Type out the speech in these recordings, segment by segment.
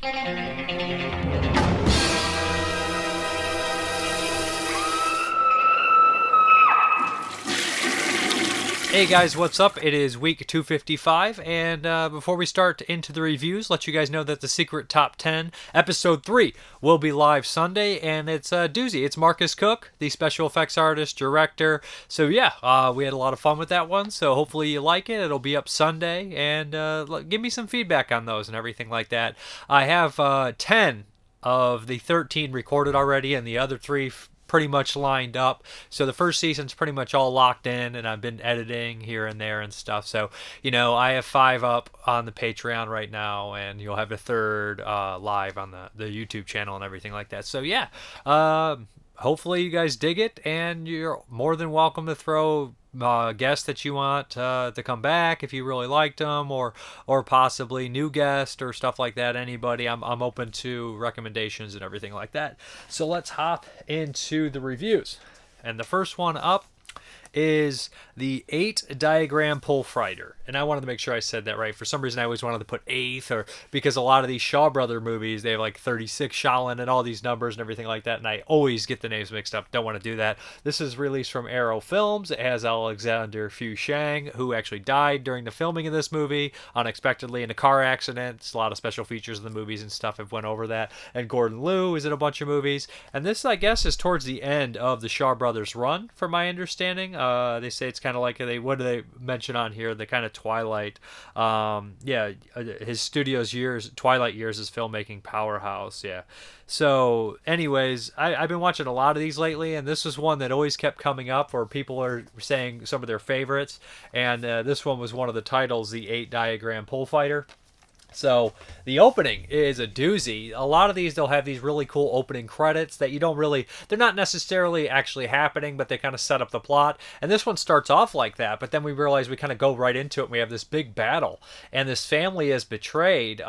Hey guys, what's up? It is week 255, and before we start into the reviews, let you guys know that the Secret Top 10, Episode 3, will be live Sunday, and it's a doozy. It's Marcus Cook, the special effects artist, director, so yeah, we had a lot of fun with that one, so hopefully you like it. It'll be up Sunday, and give me some feedback on those and everything like that. I have 10 of the 13 recorded already, and the other 3 pretty much lined up. So the first season's pretty much all locked in, and I've been editing here and there and stuff. So, I have 5 up on the Patreon right now, and you'll have a third live on the YouTube channel and everything like that. So yeah, hopefully you guys dig it, and you're more than welcome to throw guests that you want to come back if you really liked them, or possibly new guest or stuff like that. Anybody, I'm open to recommendations and everything like that. So let's hop into the reviews, and the first one up is the 8 diagram pull fighter. And I wanted to make sure I said that right. For some reason, I always wanted to put 8th, or because a lot of these Shaw Brother movies, they have like 36 Shaolin and all these numbers and everything like that, and I always get the names mixed up. Don't want to do that. This is released from Arrow Films. It has Alexander Fu-Shang, who actually died during the filming of this movie unexpectedly in a car accident. It's a lot of special features in the movies and stuff. I've went over that. And Gordon Liu is in a bunch of movies. And this, I guess, is towards the end of the Shaw Brothers run, from my understanding. They say it's kind of like what do they mention on here? The kind of Twilight, his studio's years, Twilight years, his filmmaking powerhouse. Yeah. So, anyways, I've been watching a lot of these lately, and this is one that always kept coming up, where people are saying some of their favorites, and this one was one of the titles, the 8 diagram pull fighter. So the opening is a doozy. A lot of these, they'll have these really cool opening credits that you don't really, they're not necessarily actually happening, but they kind of set up the plot. And this one starts off like that, but then we realize we kind of go right into it, and we have this big battle, and this family is betrayed.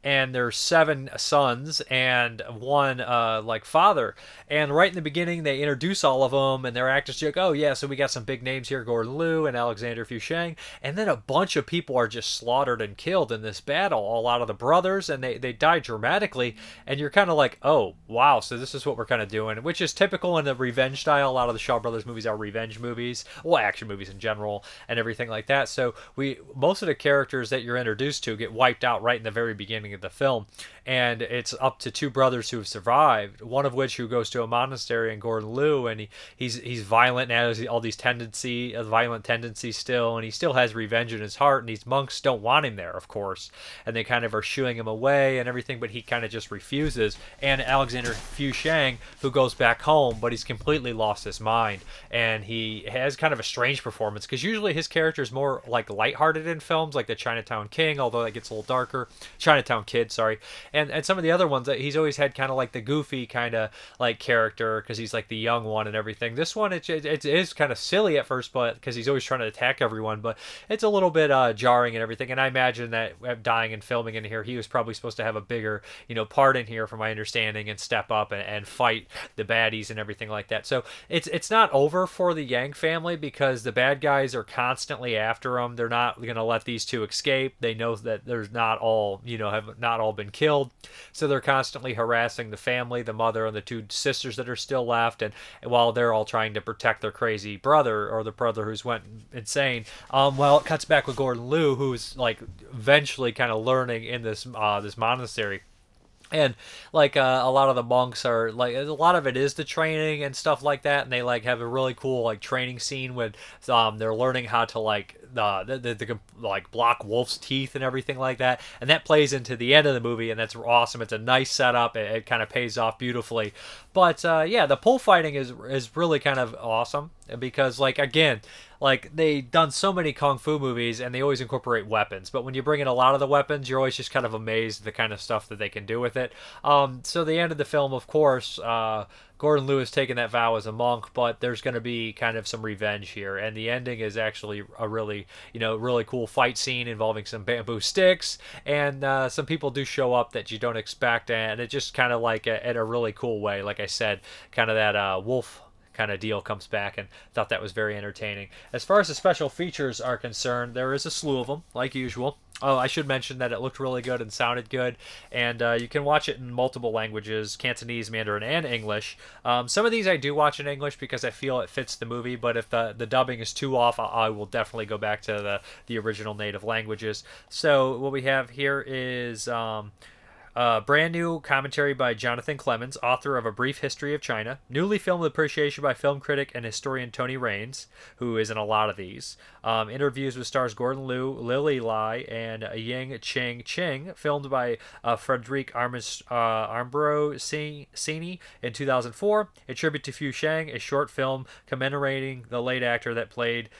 And there's 7 sons and 1 father. And right in the beginning, they introduce all of them, and their actors joke, oh yeah, so we got some big names here, Gordon Liu and Alexander Fu-Shang. And then a bunch of people are just slaughtered and killed in this battle. A lot of the brothers, and they die dramatically, and you're kind of like, oh wow, so this is what we're kind of doing, which is typical in the revenge style. A lot of the Shaw Brothers movies are revenge movies, well, action movies in general, and everything like that. So most of the characters that you're introduced to get wiped out right in the very beginning of the film, and it's up to 2 brothers who have survived, one of which who goes to a monastery in Gordon Liu, and he's violent and has all these violent tendencies still, and he still has revenge in his heart, and these monks don't want him there, of course, and they kind of are shooing him away and everything, but he kind of just refuses. And Alexander Fu-Shang, who goes back home, but he's completely lost his mind, and he has kind of a strange performance, because usually his character is more like lighthearted in films, like the Chinatown King, although that gets a little darker. Chinatown Kid, sorry. And some of the other ones, that he's always had kind of like the goofy kind of like character, because he's like the young one and everything. This one, it is kind of silly at first, but because he's always trying to attack everyone, but it's a little bit jarring and everything. And I imagine that dying and filming in here, he was probably supposed to have a bigger part in here, from my understanding, and step up and fight the baddies and everything like that. So it's not over for the Yang family, because the bad guys are constantly after them. They're not going to let these 2 escape. They know that there's not all have not all been killed, so they're constantly harassing the family, the mother and the 2 sisters that are still left, and while they're all trying to protect their crazy brother, or the brother who's went insane. It cuts back with Gordon Liu, who's like eventually kind of learning in this monastery. And like a lot of the monks are like, a lot of it is the training and stuff like that, and they like have a really cool like training scene when they're learning how to like like block wolf's teeth and everything like that, and that plays into the end of the movie, and that's awesome. It's a nice setup. It kind of pays off beautifully. But the pull fighting is really kind of awesome, because like, again, like they done so many kung fu movies, and they always incorporate weapons, but when you bring in a lot of the weapons, you're always just kind of amazed at the kind of stuff that they can do with it. So the end of the film, of course, Gordon Liu has taken that vow as a monk, but there's going to be kind of some revenge here, and the ending is actually a really cool fight scene involving some bamboo sticks, and some people do show up that you don't expect, and it just kind of like in a really cool way, like I said, kind of that wolf kind of deal comes back, and thought that was very entertaining. As far as the special features are concerned, there is a slew of them, like usual. Oh, I should mention that it looked really good and sounded good, and you can watch it in multiple languages: Cantonese, Mandarin, and English. Some of these I do watch in English because I feel it fits the movie, but if the dubbing is too off, I will definitely go back to the original native languages. So what we have here is brand new commentary by Jonathan Clemens, author of A Brief History of China. Newly filmed with appreciation by film critic and historian Tony Raines, who is in a lot of these. Interviews with stars Gordon Liu, Lily Lai, and Ying Ching, filmed by Frederic Armbrussini in 2004. A tribute to Fu Shang, a short film commemorating the late actor that played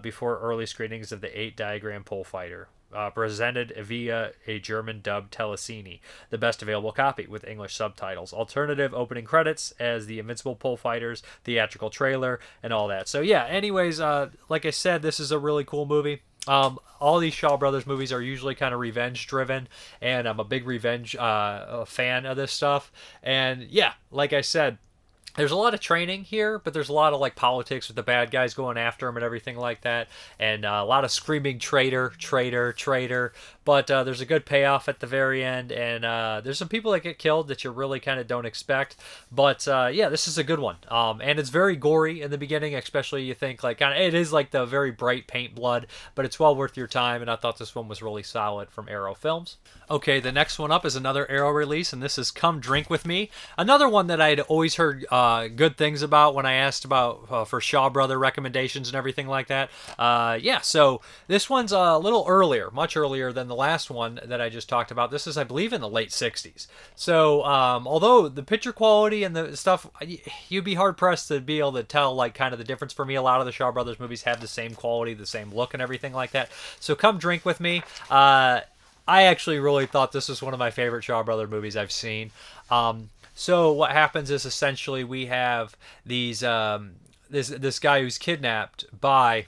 before early screenings of the 8-diagram pole fighter. Presented via a German dubbed telecine, the best available copy with English subtitles. Alternative opening credits as the Invincible Pole Fighters, theatrical trailer, and all that. So yeah, anyways, like I said, this is a really cool movie. All these Shaw Brothers movies are usually kind of revenge driven, and I'm a big revenge fan of this stuff. And yeah, like I said, there's a lot of training here, but there's a lot of like politics with the bad guys going after him and everything like that, and a lot of screaming traitor, traitor, traitor. But there's a good payoff at the very end, and there's some people that get killed that you really kind of don't expect. But yeah, this is a good one, and it's very gory in the beginning, especially you think like it is like the very bright paint blood, but it's well worth your time. And I thought this one was really solid from Arrow Films. Okay, the next one up is another Arrow release, and this is Come Drink With Me, another one that I had always heard good things about when I asked about for Shaw Brother recommendations and everything like that. Yeah, so this one's a little earlier, much earlier than the last one that I just talked about. This is, I believe, in the late 60s. So although the picture quality and the stuff, you'd be hard pressed to be able to tell like kind of the difference. For me, a lot of the Shaw Brothers movies have the same quality, the same look and everything like that. So Come Drink With Me, I actually really thought this was one of my favorite Shaw Brother movies I've seen. So what happens is essentially we have these this guy who's kidnapped by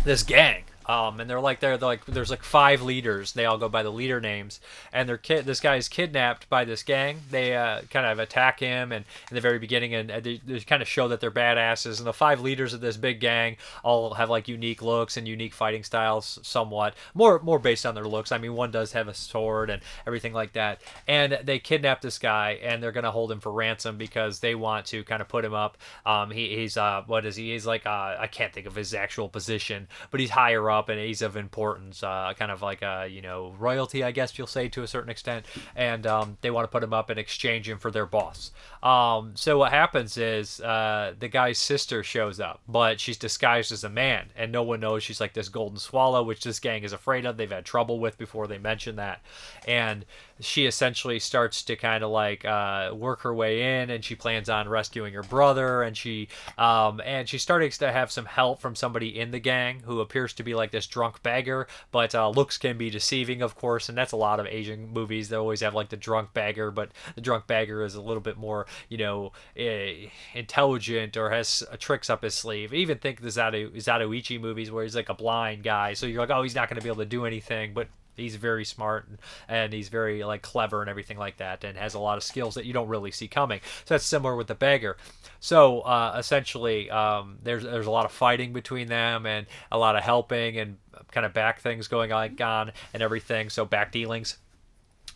this gang. And they're like there's like 5 leaders. They all go by the leader names, and this guy is kidnapped by this gang. They kind of attack him, and in the very beginning, and they kind of show that they're badasses. And the 5 leaders of this big gang all have like unique looks and unique fighting styles, somewhat more based on their looks. I mean, one does have a sword and everything like that. And they kidnap this guy, and they're gonna hold him for ransom because they want to kind of put him up. He's what is he? He's like I can't think of his actual position, but he's higher up. And he's of importance, kind of like royalty, I guess you'll say, to a certain extent, and they want to put him up and exchange him for their boss. So what happens is the guy's sister shows up, but she's disguised as a man, and no one knows she's like this golden swallow, which this gang is afraid of. They've had trouble with before they mention that, and she essentially starts to kind of like work her way in, and she plans on rescuing her brother, and she's starting to have some help from somebody in the gang who appears to be like this drunk beggar, but looks can be deceiving, of course, and that's a lot of Asian movies. They always have like the drunk beggar, but the drunk beggar is a little bit more, intelligent or has tricks up his sleeve. I even think the Zatoichi movies where he's like a blind guy, so you're like, oh, he's not going to be able to do anything, but he's very smart and he's very like clever and everything like that, and has a lot of skills that you don't really see coming. So that's similar with the beggar. So essentially, there's a lot of fighting between them and a lot of helping and kind of back things going on and everything. So back dealings.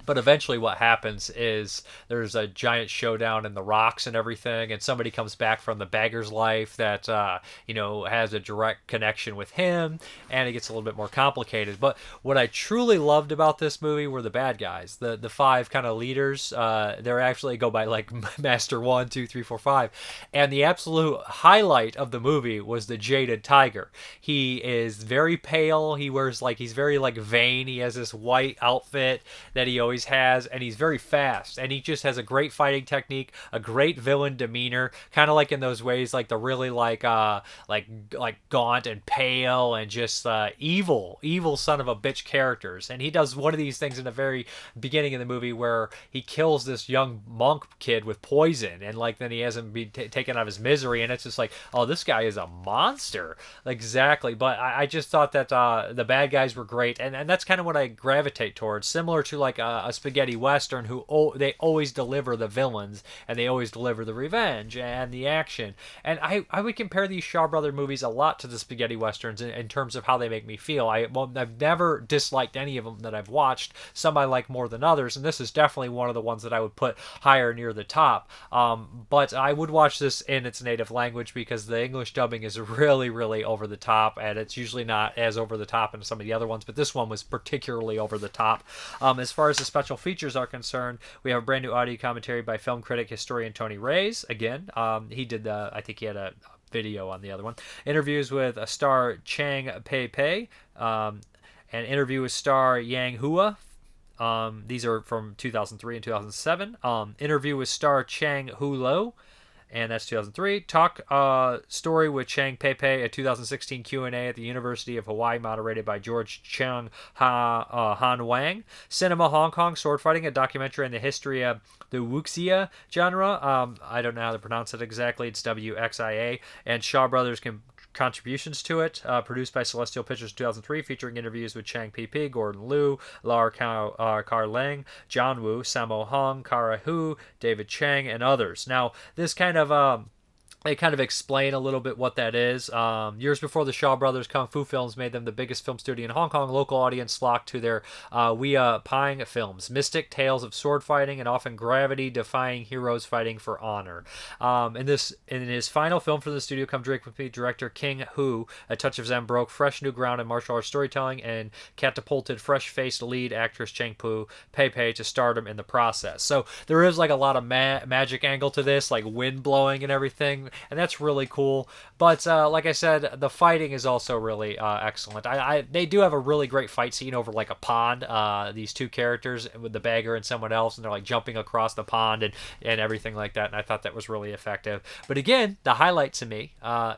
But eventually what happens is there's a giant showdown in the rocks and everything, and somebody comes back from the beggar's life that, has a direct connection with him, and it gets a little bit more complicated. But what I truly loved about this movie were the bad guys, the 5 kind of leaders. They're actually go by like Master 1, 2, 3, 4, 5. And the absolute highlight of the movie was the Jaded Tiger. He is very pale. He's very like vain. He has this white outfit that he always has, and he's very fast, and he just has a great fighting technique, a great villain demeanor, kind of like in those ways like the really like gaunt and pale and just evil son of a bitch characters. And he does one of these things in the very beginning of the movie where he kills this young monk kid with poison, and like then he hasn't been taken out of his misery, and it's just like, oh, this guy is a monster. Exactly. But I just thought that the bad guys were great, and that's kind of what I gravitate towards, similar to like a spaghetti western who they always deliver the villains and they always deliver the revenge and the action. And I would compare these Shaw Brother movies a lot to the spaghetti westerns in terms of how they make me feel. I've never disliked any of them that I've watched. Some I like more than others, and this is definitely one of the ones that I would put higher near the top. But I would watch this in its native language because the English dubbing is really, really over the top, and it's usually not as over the top in some of the other ones, but this one was particularly over the top. As far as the special features are concerned, we have a brand new audio commentary by film critic historian Tony Reyes. Again, he did I think he had a video on the other one. Interviews with a star Chang Pei Pei, an interview with star Yang Hua. These are from 2003 and 2007. Interview with star Chang Hu Lo, and that's 2003. Talk story with Chang Pei Pei, a 2016 Q&A at the University of Hawaii, moderated by George Chung Han Wang. Cinema Hong Kong, sword fighting, a documentary on the history of the wuxia genre. I don't know how to pronounce it exactly. It's WXIA. And Shaw Brothers contributions to it, produced by Celestial Pictures 2003, featuring interviews with Chang Pi, Gordon Liu, Lar Kar Lang, John Woo, Sammo Hung, Kara Hu, David Chang, and others. Now, this kind of they kind of explain a little bit what that is. Years before the Shaw Brothers Kung Fu films made them the biggest film studio in Hong Kong, local audience flocked to their Wia Pang films, mystic tales of sword fighting and often gravity-defying heroes fighting for honor. In his final film for the studio, Come Drink With Me, director King Hu, A Touch of Zen, broke fresh new ground in martial arts storytelling and catapulted fresh-faced lead actress Chang Pei Pei to stardom in the process. So there is like a lot of magic angle to this, like wind blowing and everything, and that's really cool. But like I said, the fighting is also really excellent. They do have a really great fight scene over like a pond. These two characters with the bagger and someone else, and they're like jumping across the pond and everything like that. And I thought that was really effective. But again, the highlight to me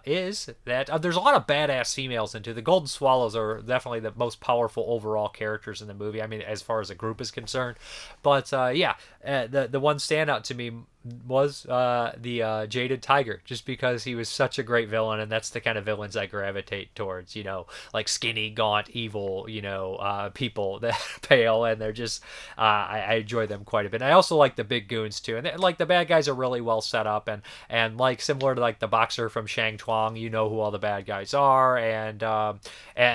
is that there's a lot of badass females into the Golden Swallows are definitely the most powerful overall characters in the movie. I mean, as far as the group is concerned. But the one standout to me was the Jaded Tiger, just because he was such a great villain, and that's the kind of villains I gravitate towards, like skinny, gaunt, evil, people that pale, and they're just I enjoy them quite a bit. And I also like the big goons too, and like the bad guys are really well set up, and like similar to like the boxer from Shang Tuang, who all the bad guys are, and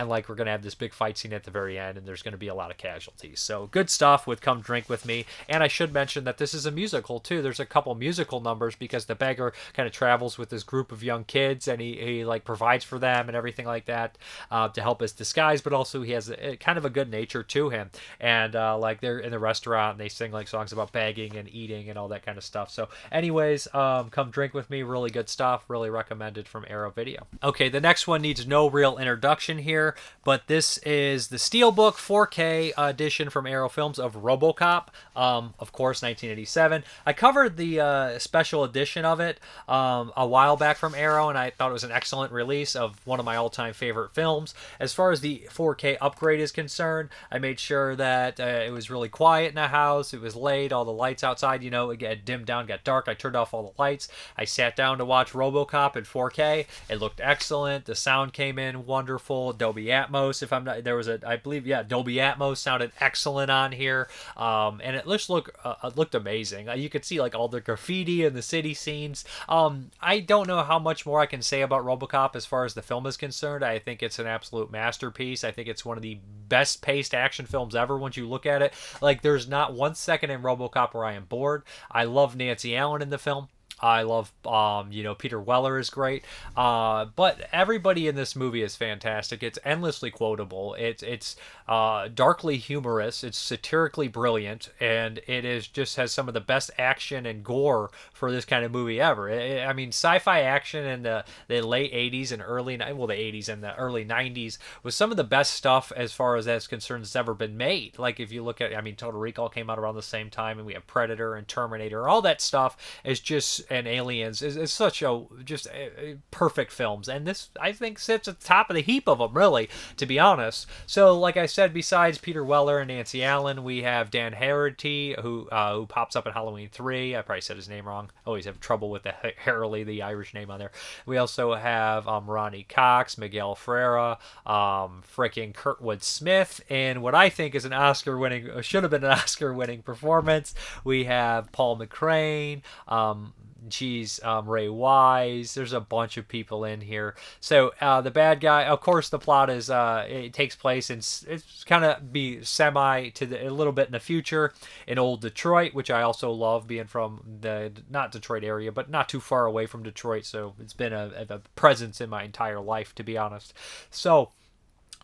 like we're gonna have this big fight scene at the very end, and there's gonna be a lot of casualties. So good stuff with Come Drink With Me. And I should mention that this is a musical too. There's a couple musical numbers because the beggar kind of travels with this group of young kids, and he like provides for them and everything like that to help his disguise, but also he has a kind of a good nature to him, and like they're in the restaurant and they sing like songs about begging and eating and all that kind of stuff. So anyways, Come Drink With Me, really good stuff, really recommended from Arrow Video. Okay, the next one needs no real introduction here, but this is the Steelbook 4K edition from Arrow Films of Robocop, of course 1987. I covered the special edition of it a while back from Arrow, and I thought it was an excellent release of one of my all-time favorite films. As far as the 4K upgrade is concerned, I made sure that it was really quiet in the house, it was late, all the lights outside, it got dimmed down, got dark, I turned off all the lights, I sat down to watch Robocop in 4K, it looked excellent, the sound came in wonderful, Dolby Atmos, Dolby Atmos sounded excellent on here, and it looked amazing. You could see like all the graffiti and the city scenes. I don't know how much more I can say about Robocop as far as the film is concerned. I think it's an absolute masterpiece. I think it's one of the best paced action films ever once you look at it. Like, there's not 1 second in Robocop where I am bored. I love Nancy Allen in the film. I love, Peter Weller is great, but everybody in this movie is fantastic. It's endlessly quotable. It's darkly humorous. It's satirically brilliant, and it is just has some of the best action and gore for this kind of movie ever. I mean, sci-fi action in the late 80s and the 80s and the early 90s was some of the best stuff as far as that's concerned that's ever been made. Like, if you look at, Total Recall came out around the same time, and we have Predator and Terminator. All that stuff is just and Aliens is such a just perfect films, and this I think sits at the top of the heap of them, really, to be honest. So, like I said, besides Peter Weller and Nancy Allen, we have Dan Harity, who pops up in Halloween 3. I probably said his name wrong. I always have trouble with the Harley, the Irish name on there. We also have Ronnie Cox, Miguel Ferreira, freaking Kurtwood Smith, and what I think is an Oscar-winning, should have been an Oscar-winning performance. We have Paul McCrane, Ray Wise. There's a bunch of people in here. So the bad guy, of course, the plot is it takes place in it's kind of be semi to a little bit in the future in old Detroit, which I also love, being from the not Detroit area, but not too far away from Detroit. So it's been a presence in my entire life, to be honest. So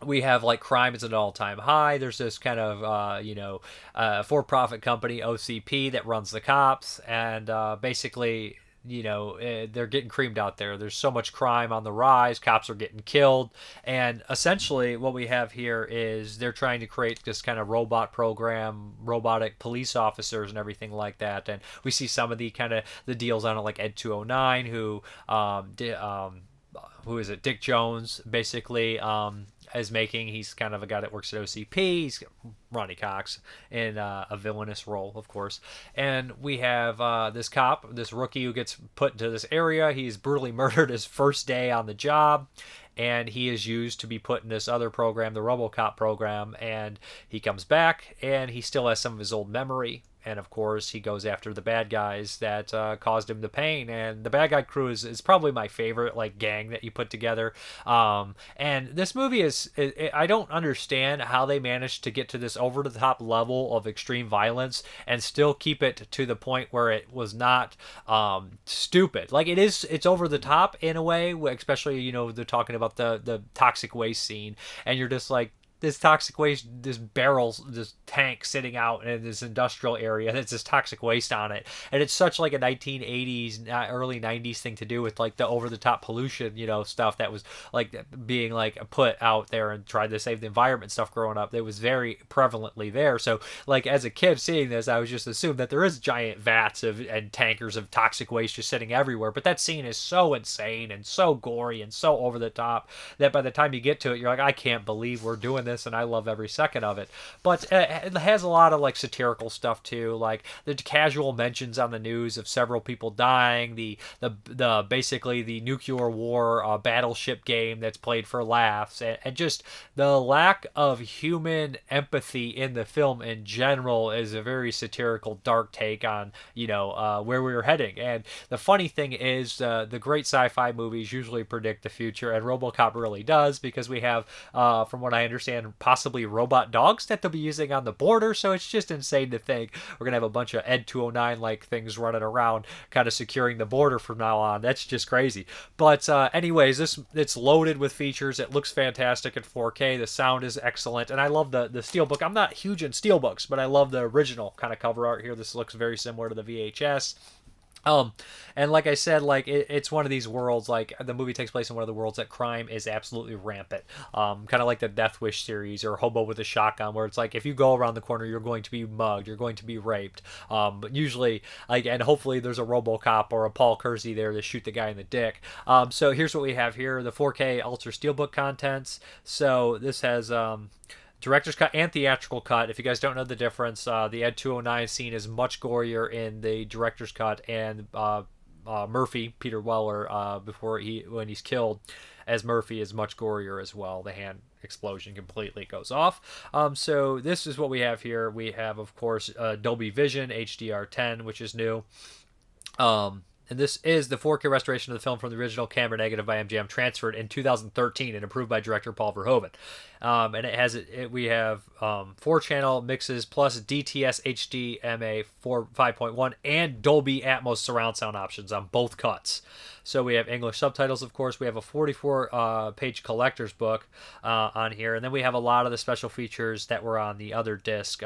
we have like crime is at an all-time high. There's this kind of for-profit company, OCP, that runs the cops, and basically they're getting creamed out there. There's so much crime on the rise. Cops are getting killed, and essentially what we have here is they're trying to create this kind of robot program, robotic police officers and everything like that. And we see some of the kind of the deals on it, like Ed 209, who is it? Dick Jones, basically. Is making. He's kind of a guy that works at OCP. He's Ronnie Cox in a villainous role, of course. And we have this cop, this rookie who gets put into this area. He's brutally murdered his first day on the job, and he is used to be put in this other program, the Robocop program. And he comes back, and he still has some of his old memory. And of course, he goes after the bad guys that caused him the pain. And the bad guy crew is probably my favorite, like, gang that you put together. And this movie I don't understand how they managed to get to this over the top level of extreme violence and still keep it to the point where it was not stupid. Like, it's over the top in a way, especially, they're talking about the toxic waste scene. And you're just like, this toxic waste, this tank sitting out in this industrial area that's this toxic waste on it. And it's such like a 1980s, early 90s thing to do with like the over-the-top pollution, stuff that was like being like put out there and tried to save the environment stuff growing up. It was very prevalently there. So like as a kid seeing this, I was just assumed that there is giant vats and tankers of toxic waste just sitting everywhere. But that scene is so insane and so gory and so over the top that by the time you get to it, you're like, I can't believe we're doing this, and I love every second of it. But it has a lot of like satirical stuff too, like the casual mentions on the news of several people dying, the basically the nuclear war battleship game that's played for laughs, and just the lack of human empathy in the film in general is a very satirical, dark take on where we were heading. And the funny thing is, the great sci-fi movies usually predict the future, and RoboCop really does, because we have, from what I understand, possibly robot dogs that they'll be using on the border. So it's just insane to think we're gonna have a bunch of Ed 209 like things running around kind of securing the border from now on. That's just crazy. But anyways, it's loaded with features. It looks fantastic in 4K. The sound is excellent, and I love the steelbook. I'm not huge in steelbooks, but I love the original kind of cover art here. This looks very similar to the VHS. And like I said, like it's one of these worlds, like the movie takes place in one of the worlds that crime is absolutely rampant. Kind of like the Death Wish series or Hobo with a Shotgun, where it's like if you go around the corner, you're going to be mugged, you're going to be raped. But usually, like, and hopefully there's a RoboCop or a Paul Kersey there to shoot the guy in the dick. So here's what we have here: the 4K Ultra Steelbook contents. So this has director's cut and theatrical cut. If you guys don't know the difference, the Ed 209 scene is much gorier in the director's cut, and Murphy, Peter Weller, when he's killed as Murphy, is much gorier as well. The hand explosion completely goes off. So this is what we have here. We have, of course, Dolby Vision HDR10, which is new. And this is the 4K restoration of the film from the original camera negative by MGM, transferred in 2013 and approved by director Paul Verhoeven. And we have 4-channel mixes plus DTS HDMA 5.1 and Dolby Atmos surround sound options on both cuts. So we have English subtitles, of course. We have a 44-page collector's book on here. And then we have a lot of the special features that were on the other disc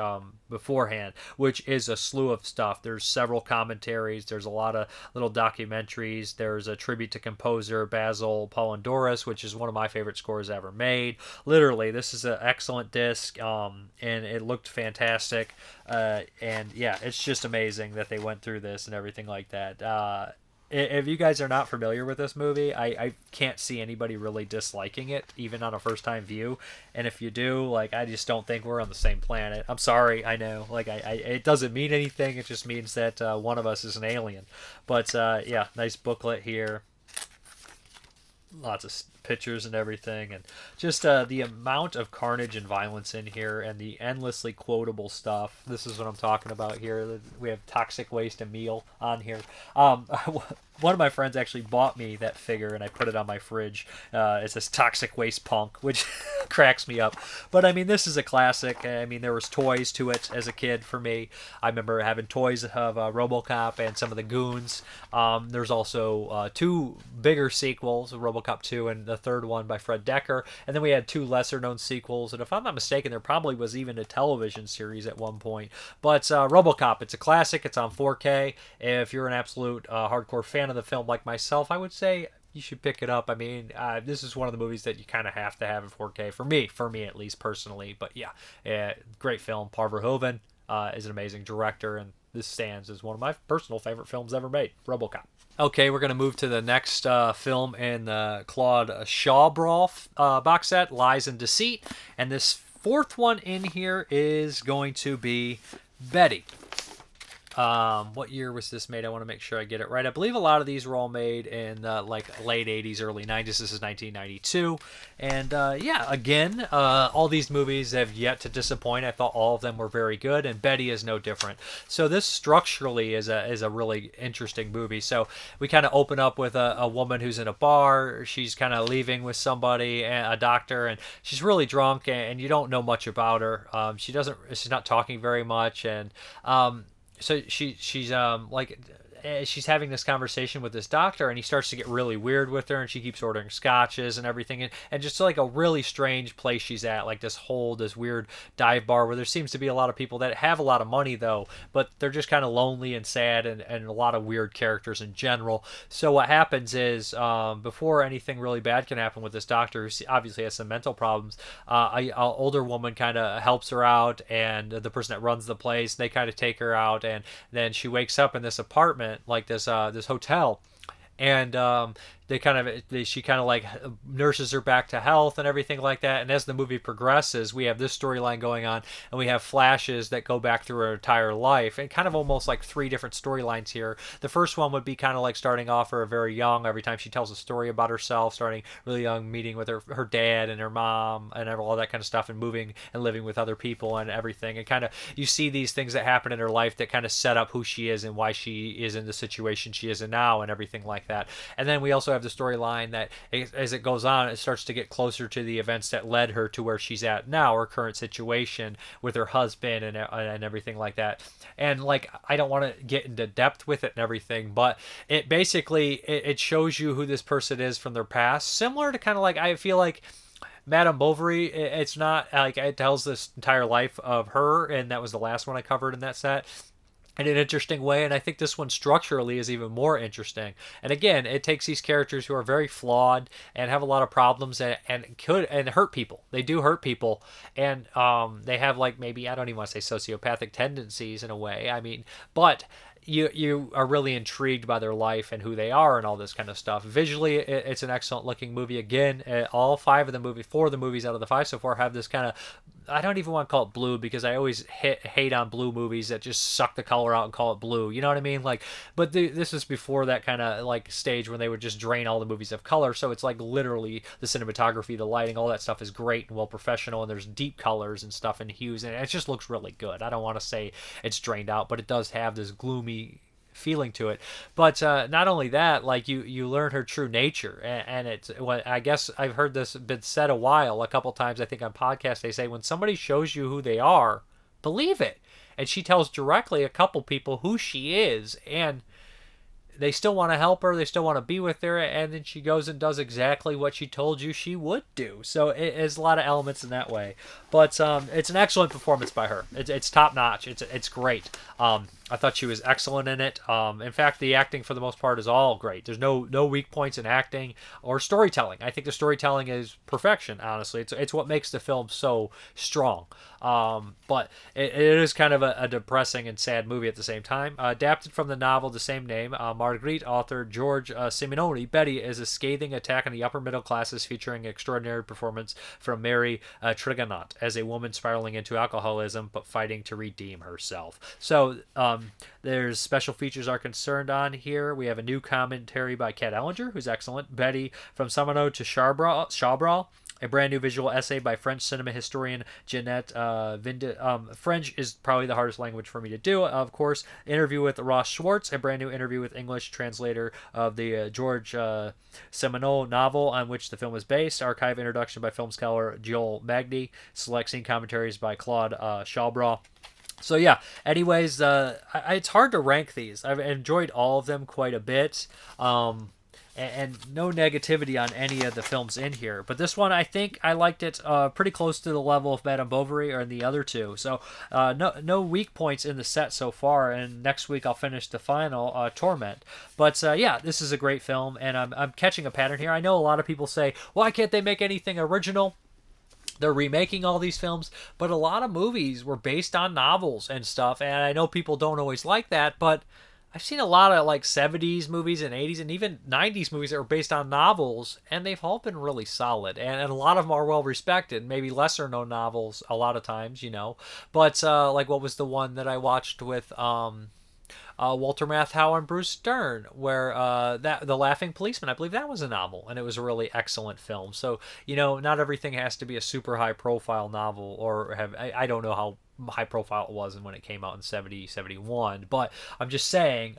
beforehand, which is a slew of stuff. There's several commentaries. There's a lot of little documentaries. There's a tribute to composer Basil Polondoris, which is one of my favorite scores ever made. Literally, this is an excellent disc, and it looked fantastic. And yeah, it's just amazing that they went through this and everything like that. If you guys are not familiar with this movie, I can't see anybody really disliking it, even on a first time view. And if you do, like, I just don't think we're on the same planet. I'm sorry, I know. Like, it doesn't mean anything. It just means that one of us is an alien. But yeah, nice booklet here. Lots of pictures and everything, and just the amount of carnage and violence in here, and the endlessly quotable stuff. This is what I'm talking about here. We have toxic waste and meal on here. One of my friends actually bought me that figure, and I put it on my fridge. It's this toxic waste punk, which cracks me up. But I mean, this is a classic. I mean, there was toys to it as a kid for me. I remember having toys of Robocop and some of the goons. There's also two bigger sequels, Robocop 2 and the third one by Fred Decker. And then we had two lesser-known sequels. And if I'm not mistaken, there probably was even a television series at one point. But Robocop, it's a classic. It's on 4K. If you're an absolute hardcore fan of the film like myself, I would say you should pick it up. I mean, this is one of the movies that you kind of have to have in 4K for me at least personally. But yeah, great film. Paul Verhoeven is an amazing director, and this stands as one of my personal favorite films ever made, Robocop. Okay, we're going to move to the next film in the Claude Charbol box set, Lies and Deceit. And this fourth one in here is going to be Betty. What year was this made? I want to make sure I get it right. I believe a lot of these were all made in like late 80s, early 90s. This is 1992. And yeah, again, all these movies have yet to disappoint. I thought all of them were very good, and Betty is no different. So this structurally is a really interesting movie. So we kind of open up with a woman who's in a bar. She's kind of leaving with somebody, a doctor, and she's really drunk, and you don't know much about her. She's not talking very much, and so she's like she's having this conversation with this doctor, and he starts to get really weird with her, and she keeps ordering scotches and everything, and just like a really strange place she's at, like this weird dive bar where there seems to be a lot of people that have a lot of money though, but they're just kind of lonely and sad, and a lot of weird characters in general. So what happens is before anything really bad can happen with this doctor, who obviously has some mental problems, a older woman kind of helps her out, and the person that runs the place, they kind of take her out, and then she wakes up in this apartment, like this hotel, and she kind of like nurses her back to health and everything like that. And as the movie progresses, we have this storyline going on, and we have flashes that go back through her entire life, and kind of almost like three different storylines here. The first one would be kind of like starting off her very young, every time she tells a story about herself, starting really young, meeting with her dad and her mom and all that kind of stuff, and moving and living with other people and everything. And kind of you see these things that happen in her life that kind of set up who she is and why she is in the situation she is in now and everything like that. And then we also have the storyline that as it goes on, it starts to get closer to the events that led her to where she's at now, her current situation with her husband and everything like that. And like, I don't want to get into depth with it and everything, but it basically it shows you who this person is from their past, similar to kind of like, I feel like Madame Bovary. It's not like it tells this entire life of her, and that was the last one I covered in that set, in an interesting way. And I think this one structurally is even more interesting. And again, it takes these characters who are very flawed and have a lot of problems and hurt people. They do hurt people, and they have, like, maybe, I don't even want to say sociopathic tendencies in a way. I mean, but you are really intrigued by their life and who they are and all this kind of stuff. Visually, it's an excellent looking movie. Again, all four of the movies out of the five so far have this kind of, I don't even want to call it blue, because I always hate on blue movies that just suck the color out and call it blue. You know what I mean? Like, but this is before that kind of like stage when they would just drain all the movies of color. So it's like literally the cinematography, the lighting, all that stuff is great and well professional, and there's deep colors and stuff and hues, and it just looks really good. I don't want to say it's drained out, but it does have this gloomy feeling to it. But not only that, like you learn her true nature, and it's, well, I guess I've heard this been said a couple times, I think on podcasts, they say when somebody shows you who they are, believe it. And she tells directly a couple people who she is, and they still want to help her, they still want to be with her, and then she goes and does exactly what she told you she would do. So it is a lot of elements in that way. But it's an excellent performance by her. It's top notch. It's great. I thought she was excellent in it. In fact, the acting for the most part is all great. There's no weak points in acting or storytelling. I think the storytelling is perfection. Honestly, it's what makes the film so strong. But it is kind of a depressing and sad movie at the same time. Adapted from the novel the same name, Marguerite author George Simeoni, Betty is a scathing attack on the upper middle classes, featuring extraordinary performance from Mary Trigonant as a woman spiraling into alcoholism but fighting to redeem herself. So there's special features are concerned on here. We have a new commentary by Kat Ellinger, who's excellent. Betty from Summono to Charbol, a brand new visual essay by French cinema historian Jeanette Vinde. French is probably the hardest language for me to do, of course. Interview with Ross Schwartz, a brand new interview with English translator of the George Simenon novel on which the film is based. Archive introduction by film scholar Joel Magny. Select scene commentaries by Claude Charbol. So yeah, anyways, it's hard to rank these. I've enjoyed all of them quite a bit. And no negativity on any of the films in here. But this one, I think I liked it pretty close to the level of Madame Bovary or in the other two. So no weak points in the set so far. And next week I'll finish the final, Torment. But yeah, this is a great film, and I'm catching a pattern here. I know a lot of people say, why can't they make anything original? They're remaking all these films, but a lot of movies were based on novels and stuff. And I know people don't always like that, but I've seen a lot of like 70s movies and 80s and even 90s movies that were based on novels, and they've all been really solid. And a lot of them are well respected, maybe lesser known novels a lot of times, But like, what was the one that I watched with Walter Matthau and Bruce Dern, where that The Laughing Policeman, I believe that was a novel, and it was a really excellent film. So, not everything has to be a super high profile novel, or I don't know how high profile it was and when it came out in 70, 71, but I'm just saying,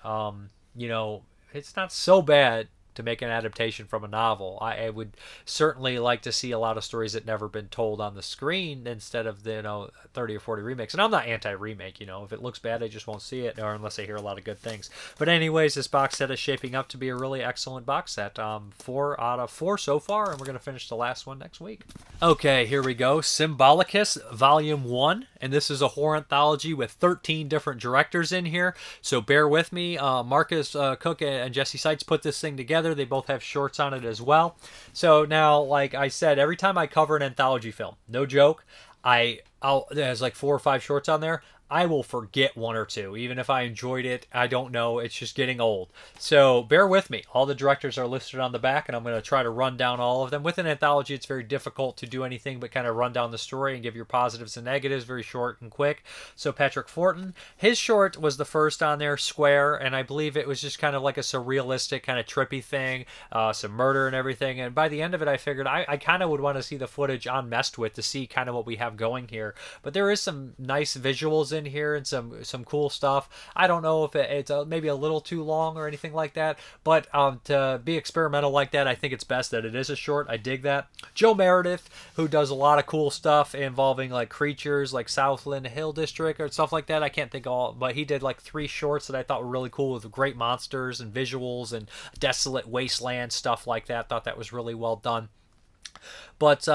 it's not so bad to make an adaptation from a novel. I would certainly like to see a lot of stories that never been told on the screen instead of the 30 or 40 remakes. And I'm not anti-remake, if it looks bad I just won't see it, or unless I hear a lot of good things. But anyways, this box set is shaping up to be a really excellent box set. 4 out of 4 so far, and we're going to finish the last one next week. Okay, here we go. Symbolicus Volume 1, and this is a horror anthology with 13 different directors in here, so bear with me. Marcus Cook and Jesse Seitz put this thing together. They both have shorts on it as well. So now, like I said, every time I cover an anthology film, no joke, there's like 4 or 5 shorts on there. I will forget 1 or 2. Even if I enjoyed it, I don't know. It's just getting old. So bear with me. All the directors are listed on the back, and I'm going to try to run down all of them. With an anthology, it's very difficult to do anything but kind of run down the story and give your positives and negatives very short and quick. So Patrick Fortin, his short was the first on there, Square, and I believe it was just kind of like a surrealistic, kind of trippy thing, some murder and everything. And by the end of it, I figured I kind of would want to see the footage unmessed with to see kind of what we have going here. But there is some nice visuals in here and some cool stuff. I don't know if it's maybe a little too long or anything like that, but to be experimental like that, I think it's best that it is a short. I dig that. Joe Meredith, who does a lot of cool stuff involving like creatures like Southland Hill District or stuff like that. I can't think all, but he did like 3 shorts that I thought were really cool with great monsters and visuals and desolate wasteland stuff like that. Thought that was really well done. But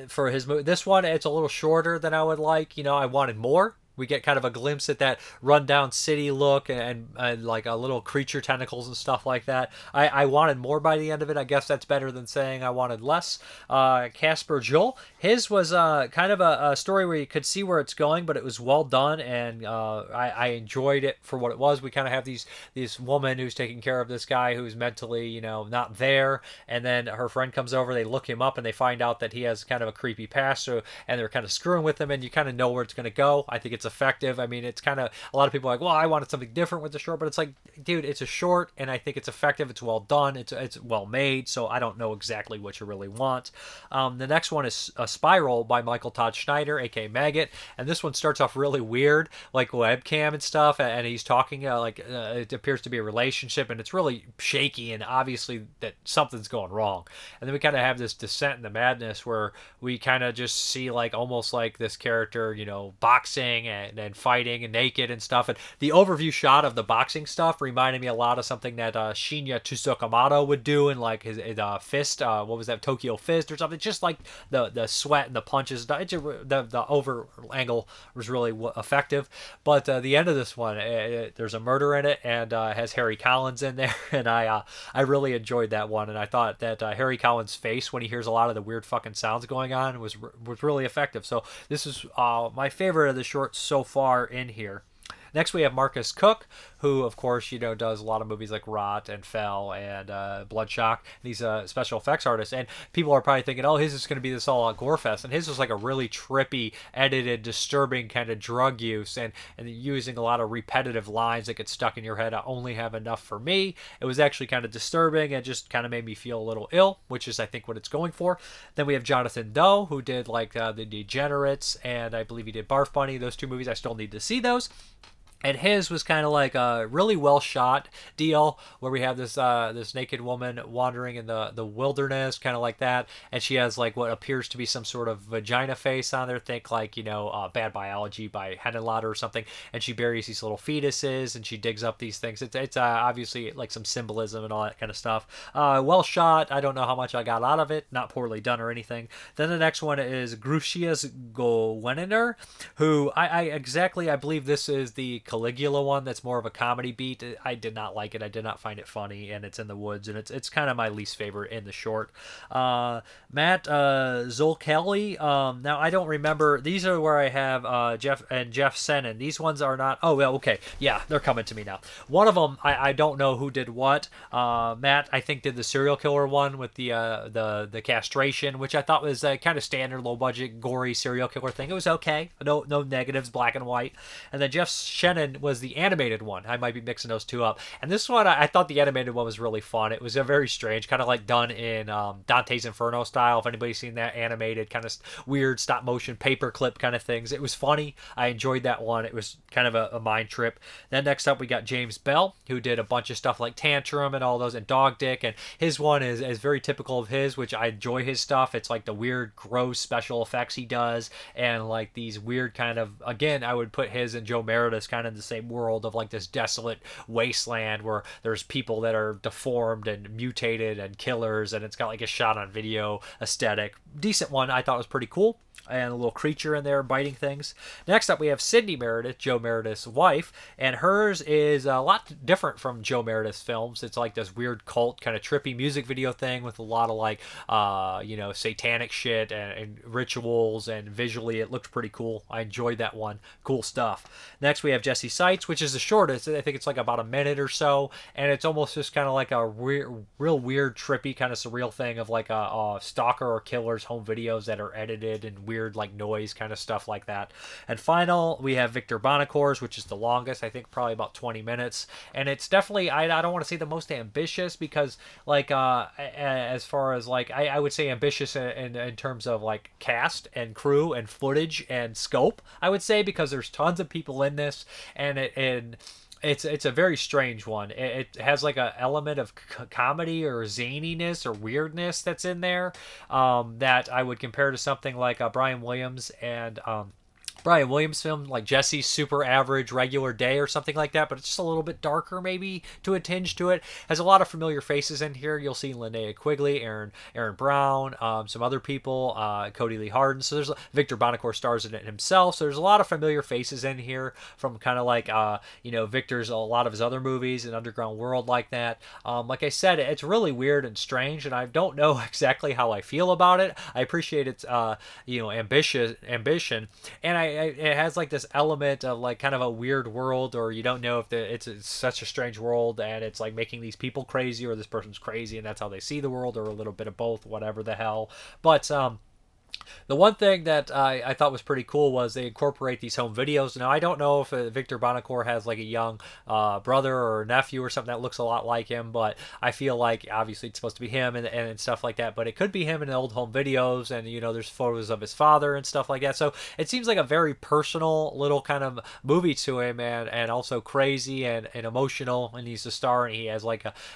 for his movie, this one, it's a little shorter than I would like. I wanted more. We get kind of a glimpse at that rundown city look and like a little creature tentacles and stuff like that. I wanted more by the end of it. I guess that's better than saying I wanted less. Casper Joel, his was kind of a story where you could see where it's going, but it was well done, and I enjoyed it for what it was. We kind of have this woman who's taking care of this guy who's mentally, not there, and then her friend comes over, they look him up, and they find out that he has kind of a creepy past, and they're kind of screwing with him, and you kind of know where it's going to go. I think it's effective. I mean, it's kind of, a lot of people are like, well, I wanted something different with the short, but it's like, dude, it's a short, and I think it's effective. It's well done. It's well made, so I don't know exactly what you really want. The next one is a Spiral by Michael Todd Schneider, aka Maggot, and this one starts off really weird, like webcam and stuff, and he's talking it appears to be a relationship, and it's really shaky, and obviously that something's going wrong. And then we kind of have this descent in the madness where we kind of just see like almost like this character, boxing and fighting and naked and stuff. And the overview shot of the boxing stuff reminded me a lot of something that Shinya Tsukamoto would do in like his Fist. What was that, Tokyo Fist or something? Just like the sweat and the punches. The over angle was really effective. But the end of this one, there's a murder in it, and has Harry Collins in there, and I really enjoyed that one, and I thought that Harry Collins' face when he hears a lot of the weird fucking sounds going on was really effective. So this is my favorite of the shorts so far in here. Next, we have Marcus Cook, who, of course, does a lot of movies like Rot and Fell and Bloodshock. And he's a special effects artist. And people are probably thinking, oh, his is going to be this all gore fest. And his was like a really trippy, edited, disturbing kind of drug use and using a lot of repetitive lines that get stuck in your head. I only have enough for me. It was actually kind of disturbing and just kind of made me feel a little ill, which is, I think, what it's going for. Then we have Jonathan Doe, who did like The Degenerates, and I believe he did Barf Bunny. Those two movies, I still need to see those. And his was kind of like a really well shot deal where we have this naked woman wandering in the wilderness, kind of like that, and she has like what appears to be some sort of vagina face on there. Think like Bad Biology by Henenlotter or something. And she buries these little fetuses and she digs up these things. It's obviously like some symbolism and all that kind of stuff. Well shot. I don't know how much I got out of it. Not poorly done or anything. Then the next one is Grucius Gowenener, who I believe this is the Caligula one that's more of a comedy beat. I did not like it. I did not find it funny, and it's in the woods, and it's kind of my least favorite in the short. Matt Zolkelly. Now I don't remember. These are where I have Jeff Sennen. These ones are not. Oh well, okay, yeah, they're coming to me now. One of them I don't know who did what. Matt I think did the serial killer one with the castration, which I thought was a kind of standard low budget gory serial killer thing. It was okay. No negatives, black and white. And then Jeff Shannon was the animated one. I might be mixing those two up. And this one, I thought the animated one was really fun. It was a very strange, kind of like done in Dante's Inferno style. If anybody's seen that animated kind of weird stop motion paperclip kind of things, it was funny. I enjoyed that one. It was kind of a mind trip. Then next up we got James Bell, who did a bunch of stuff like Tantrum and all those, and Dog Dick, and his one is very typical of his, which I enjoy his stuff. It's like the weird gross special effects he does, and like these weird kind of, again, I would put his and Joe Meredith's kind of in the same world of like this desolate wasteland where there's people that are deformed and mutated and killers, and it's got like a shot on video aesthetic. Decent one. I thought was pretty cool. And a little creature in there biting things. Next up, we have Sydney Meredith, Joe Meredith's wife, and hers is a lot different from Joe Meredith's films. It's like this weird cult kind of trippy music video thing with a lot of like, satanic shit and rituals, and visually it looked pretty cool. I enjoyed that one. Cool stuff. Next, we have Jesse Seitz, which is the shortest. I think it's like about a minute or so, and it's almost just kind of like a real weird, trippy kind of surreal thing of like a stalker or killer's home videos that are edited and weird like noise kind of stuff like that. And final, we have Victor Bonacor's, which is the longest, I think probably about 20 minutes, and it's definitely, I don't want to say the most ambitious, because like as far as like I would say ambitious in terms of like cast and crew and footage and scope, I would say, because there's tons of people in this, and it's a very strange one. It has like a element of comedy or zaniness or weirdness that's in there, that I would compare to something like Brian Williams and Brian Williams film like Jesse's Super Average Regular Day or something like that, but it's just a little bit darker maybe to a tinge to it. Has a lot of familiar faces in here. You'll see Linnea Quigley, Aaron Brown, some other people, Cody Lee Harden. So there's Victor Bonacore stars in it himself. So there's a lot of familiar faces in here from kind of like Victor's a lot of his other movies and Underground World like that. Like I said, it's really weird and strange, and I don't know exactly how I feel about it. I appreciate its ambition, and it has like this element of like kind of a weird world, or you don't know if it's such a strange world and it's like making these people crazy, or this person's crazy and that's how they see the world, or a little bit of both, whatever the hell. But the one thing that I thought was pretty cool was they incorporate these home videos. Now, I don't know if Victor Bonacore has like a young brother or nephew or something that looks a lot like him, but I feel like obviously it's supposed to be him and stuff like that, but it could be him in the old home videos, and there's photos of his father and stuff like that. So it seems like a very personal little kind of movie to him, and also crazy and emotional, and he's a star, and he has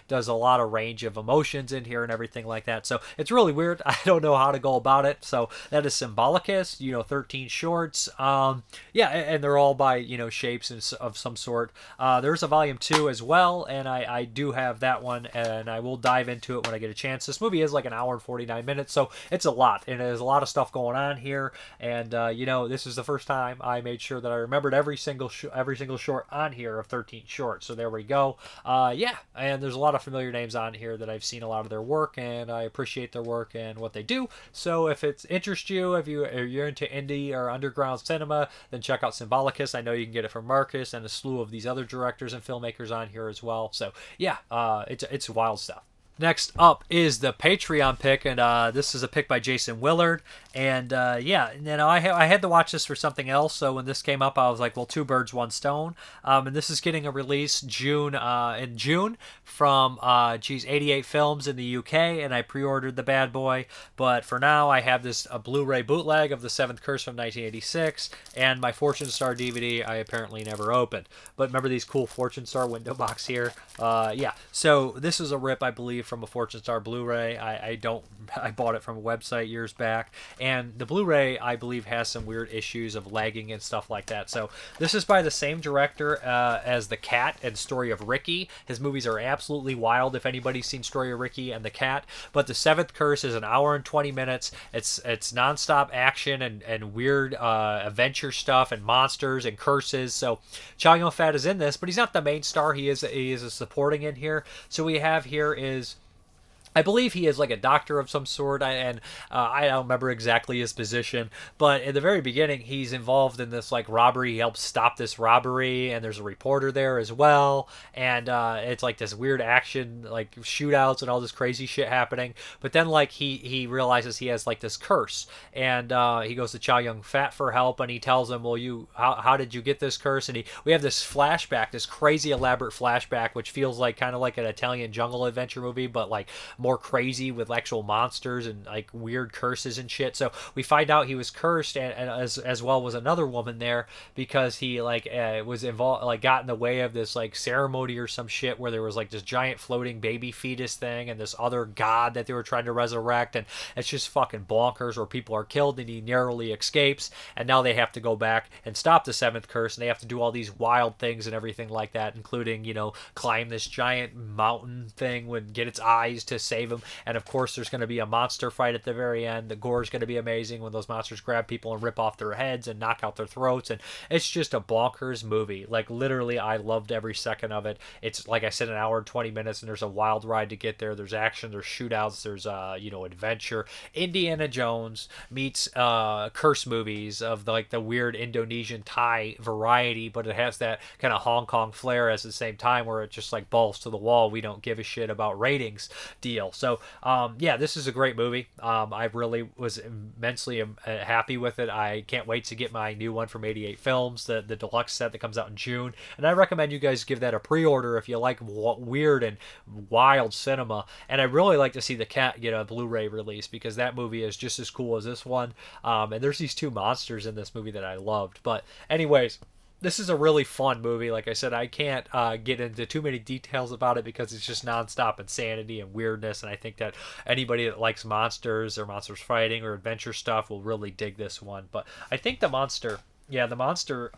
does a lot of range of emotions in here and everything like that. So it's really weird. I don't know how to go about it. So that is Symbolicus, 13 shorts. Yeah, and they're all by, shapes of some sort. There's a volume 2 as well, and I do have that one, and I will dive into it when I get a chance. This movie is like an hour and 49 minutes, so it's a lot, and there's a lot of stuff going on here. And this is the first time I made sure that I remembered every single short on here of 13 shorts. So there we go. Yeah, and there's a lot of familiar names on here that I've seen a lot of their work, and I appreciate their work and what they do. So if it interests you, if you're into indie or underground cinema, then check out Symbolicus. I know you can get it from Marcus and a slew of these other directors and filmmakers on here as well. So yeah, it's wild stuff. Next up is the Patreon pick, and this is a pick by Jason Willard. And yeah, I had to watch this for something else, so when this came up, I was like, well, two birds, one stone. And this is getting a release in June from 88 Films in the UK, and I pre-ordered the bad boy. But for now, I have a Blu-ray bootleg of The Seventh Curse from 1986, and my Fortune Star DVD I apparently never opened. But remember these cool Fortune Star window box here? Yeah, so this is a rip, I believe, from a Fortune Star Blu-ray. I bought it from a website years back, and the Blu-ray I believe has some weird issues of lagging and stuff like that. So this is by the same director as The Cat and Story of Ricky. His movies are absolutely wild if anybody's seen Story of Ricky and The Cat. But The Seventh Curse is an hour and 20 minutes. It's nonstop action and weird adventure stuff and monsters and curses. So Chow Yun-fat is in this, but he's not the main star. He is a supporting in here. So we have here is, I believe he is like a doctor of some sort, and I don't remember exactly his position, but in the very beginning, he's involved in this like robbery. He helps stop this robbery, and there's a reporter there as well, and it's like this weird action, like shootouts and all this crazy shit happening. But then like he realizes he has like this curse, and he goes to Chow Yun-fat for help, and he tells him, well, how did you get this curse? And we have this flashback, this crazy elaborate flashback, which feels like kind of like an Italian jungle adventure movie, but like more crazy with actual monsters and like weird curses and shit. So we find out he was cursed, and as well was another woman there, because he like was involved, like got in the way of this like ceremony or some shit where there was like this giant floating baby fetus thing and this other god that they were trying to resurrect, and it's just fucking bonkers, where people are killed and he narrowly escapes, and now they have to go back and stop the seventh curse, and they have to do all these wild things and everything like that, including climb this giant mountain thing and get its eyes to save him. And of course there's going to be a monster fight at the very end. The gore is going to be amazing when those monsters grab people and rip off their heads and knock out their throats, and it's just a bonkers movie. Like literally I loved every second of it. It's like I said, an hour and 20 minutes, and there's a wild ride to get there. There's action, there's shootouts, there's adventure. Indiana Jones meets curse movies of like the weird Indonesian Thai variety, but it has that kind of Hong Kong flair at the same time, where it just like balls to the wall, we don't give a shit about ratings deal. So yeah, this is a great movie. I really was immensely happy with it. I can't wait to get my new one from 88 Films, the deluxe set that comes out in June, and I recommend you guys give that a pre-order if you like weird and wild cinema. And I really like to see The Cat get a Blu-ray release, because that movie is just as cool as this one, and there's these two monsters in this movie that I loved. But anyways, this is a really fun movie. Like I said, I can't get into too many details about it because it's just nonstop insanity and weirdness, and I think that anybody that likes monsters or monsters fighting or adventure stuff will really dig this one. But I think the monster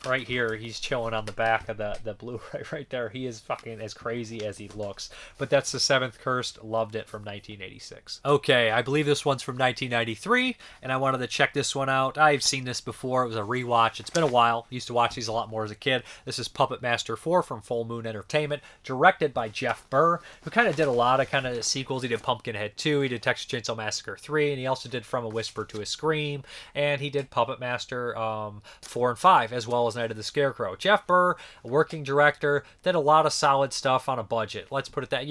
right here, he's chilling on the back of the Blu-ray right there. He is fucking as crazy as he looks. But that's The Seventh Curse. Loved it, from 1986. Okay, I believe this one's from 1993, and I wanted to check this one out. I've seen this before. It was a rewatch. It's been a while. Used to watch these a lot more as a kid. This is Puppet Master 4 from Full Moon Entertainment, directed by Jeff Burr, who kind of did a lot of kind of sequels. He did Pumpkinhead 2, he did Texas Chainsaw Massacre 3, and he also did From a Whisper to a Scream, and he did Puppet Master 4 and 5, as well as Night of the Scarecrow. Jeff Burr, a working director, did a lot of solid stuff on a budget. Let's put it that,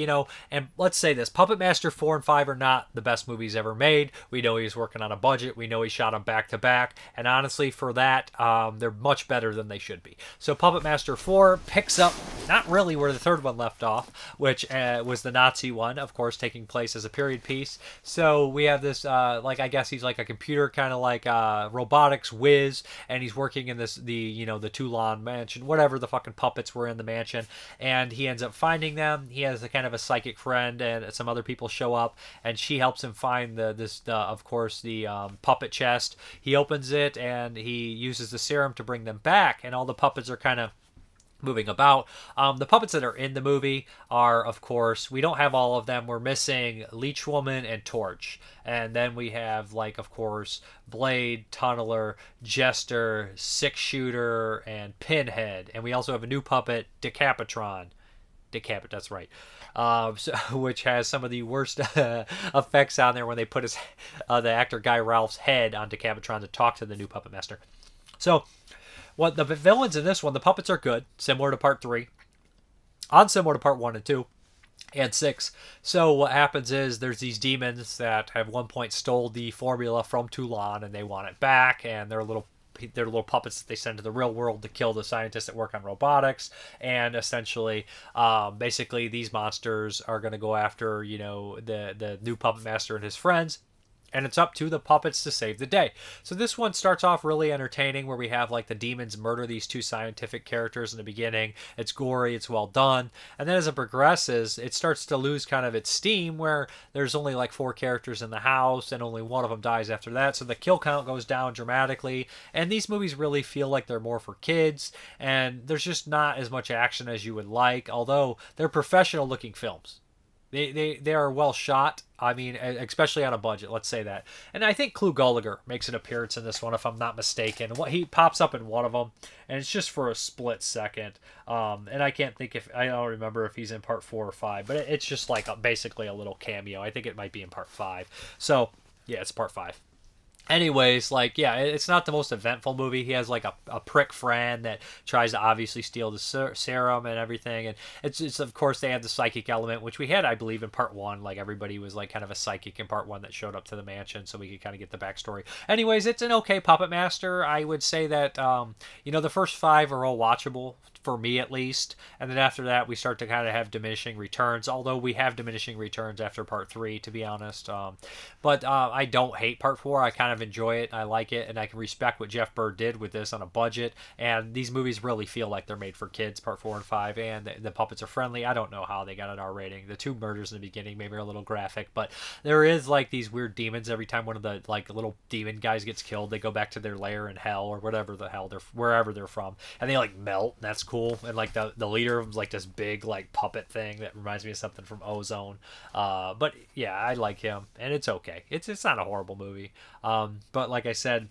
and let's say this, Puppet Master 4 and 5 are not the best movies ever made. We know he's working on a budget. We know he shot them back to back, and honestly, for that, they're much better than they should be. So Puppet Master 4 picks up not really where the third one left off, which was the Nazi one, of course, taking place as a period piece. So we have this, I guess he's like a computer kind of like robotics whiz, and he's working working in the Toulon mansion, whatever the fucking puppets were in the mansion, and he ends up finding them. He has a kind of a psychic friend, and some other people show up, and she helps him find the puppet chest. He opens it, and he uses the serum to bring them back, and all the puppets are kind of moving about. The puppets that are in the movie are, of course, we don't have all of them. We're missing Leech Woman and Torch. And then we have, like, of course, Blade, Tunneler, Jester, Six Shooter, and Pinhead. And we also have a new puppet, Decapitron. That's right. Which has some of the worst effects on there when they put the actor Guy Ralph's head on Decapitron to talk to the new Puppet Master. So, what the villains in this one, the puppets are good, similar to part 3, similar to part 1 and 2, and 6. So what happens is there's these demons that at one point stole the formula from Toulon, and they want it back, and they're little puppets that they send to the real world to kill the scientists that work on robotics. And essentially, basically, these monsters are going to go after, the new Puppet Master and his friends. And it's up to the puppets to save the day. So this one starts off really entertaining, where we have, like, the demons murder these 2 scientific characters in the beginning. It's gory, it's well done. And then as it progresses, it starts to lose kind of its steam, where there's only like 4 characters in the house, and only one of them dies after that. So the kill count goes down dramatically. And these movies really feel like they're more for kids. And there's just not as much action as you would like, although they're professional looking films. They are well shot. I mean, especially on a budget, let's say that. And I think Clu Gulager makes an appearance in this one, if I'm not mistaken. He pops up in one of them, and it's just for a split second. And I don't remember if he's in part 4 or 5, but it's just like basically a little cameo. I think it might be in part 5. So, yeah, it's part 5. Anyways, like, yeah, it's not the most eventful movie. He has, like, a prick friend that tries to obviously steal the serum and everything. And it's of course, they have the psychic element, which we had, I believe, in part 1. Like, everybody was, like, kind of a psychic in part 1 that showed up to the mansion, so we could kind of get the backstory. Anyways, it's an okay Puppet Master. I would say that, the first 5 are all watchable, for me at least. And then after that, we start to kind of have diminishing returns, although we have diminishing returns after part 3, to be honest. But I don't hate part 4. I kind of enjoy it. I like it, and I can respect what Jeff Bird did with this on a budget. And these movies really feel like they're made for kids, part 4 and 5, and the puppets are friendly. I don't know how they got an R rating. The 2 murders in the beginning maybe are a little graphic, but there is, like, these weird demons. Every time one of the, like, little demon guys gets killed, they go back to their lair in hell, or whatever the hell wherever they're from, and they, like, melt, and that's cool. And, like, the leader of, like, this big, like, puppet thing that reminds me of something from Ozone. But yeah, I like him, and it's okay. It's not a horrible movie. But like I said,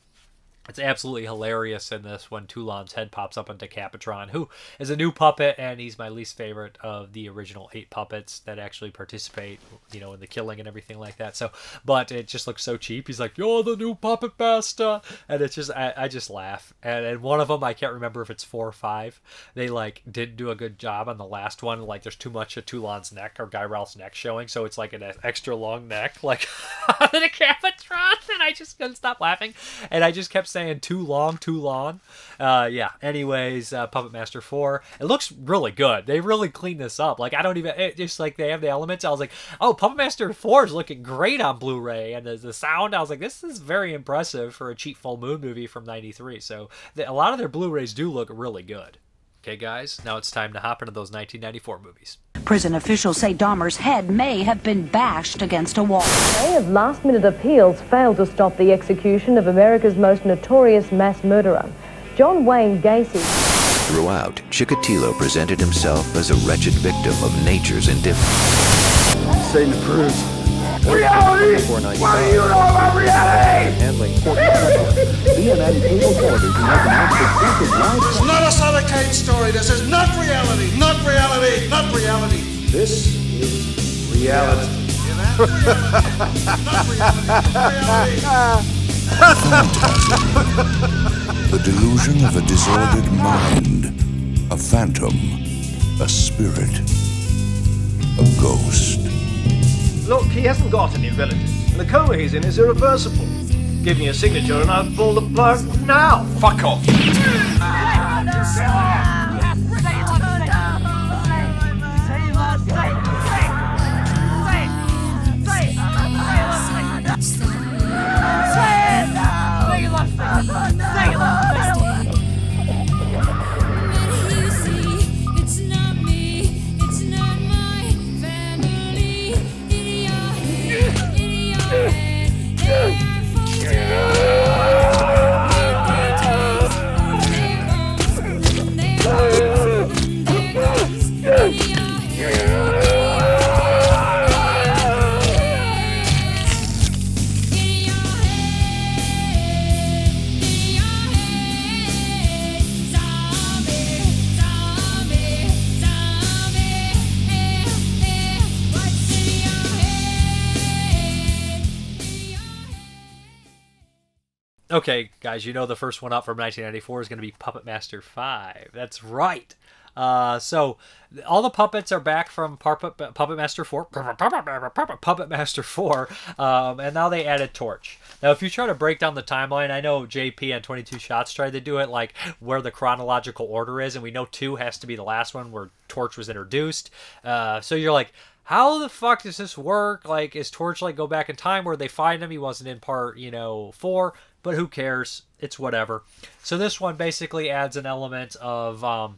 it's absolutely hilarious in this when Toulon's head pops up into Decapitron, who is a new puppet, and he's my least favorite of the original 8 puppets that actually participate, in the killing and everything like that. So, but it just looks so cheap. He's like, "You're the new puppet master," and it's just, I just laugh. And one of them, I can't remember if it's 4 or 5. They, like, didn't do a good job on the last one. Like, there's too much of Toulon's neck or Guy Ralph's neck showing, so it's like an extra long neck, like on the Decapitron, and I just couldn't stop laughing, and I just kept saying too long. Yeah, anyways, Puppet Master 4, it looks really good. They really cleaned this up. Like, just like they have the elements. I was like, oh, Puppet Master 4 is looking great on Blu-ray, and the sound, I was like, this is very impressive for a cheap full moon movie from 93. So a lot of their Blu-rays do look really good. Okay, guys, now it's time to hop into those 1994 movies. Prison officials say Dahmer's head may have been bashed against a wall. A day of last-minute appeals failed to stop the execution of America's most notorious mass murderer, John Wayne Gacy. Throughout, Chikatilo presented himself as a wretched victim of nature's indifference. Satan approves. Reality! What do you know about reality? Handling 40 CNN cable orders to make an exclusive live. This is not a Solitaire story. This is not reality. Not reality. Not reality. This is reality. Not reality. Phantasm. The delusion of a disordered mind. A phantom. A spirit. A ghost. Look, he hasn't got any relatives, and the coma he's in is irreversible. Give me a signature and I'll pull the plug now. Fuck off. Okay, guys, you know the first one up from 1994 is going to be Puppet Master 5. That's right. So all the puppets are back from Puppet Master 4, Puppet Master 4, and now they added Torch. Now, if you try to break down the timeline, I know JP and 22 Shots tried to do it like where the chronological order is, and we know 2 has to be the last one where Torch was introduced. So you're like, how the fuck does this work? Like, is Torch like go back in time where they find him? He wasn't in part, 4, but who cares? It's whatever. So this one basically adds an element of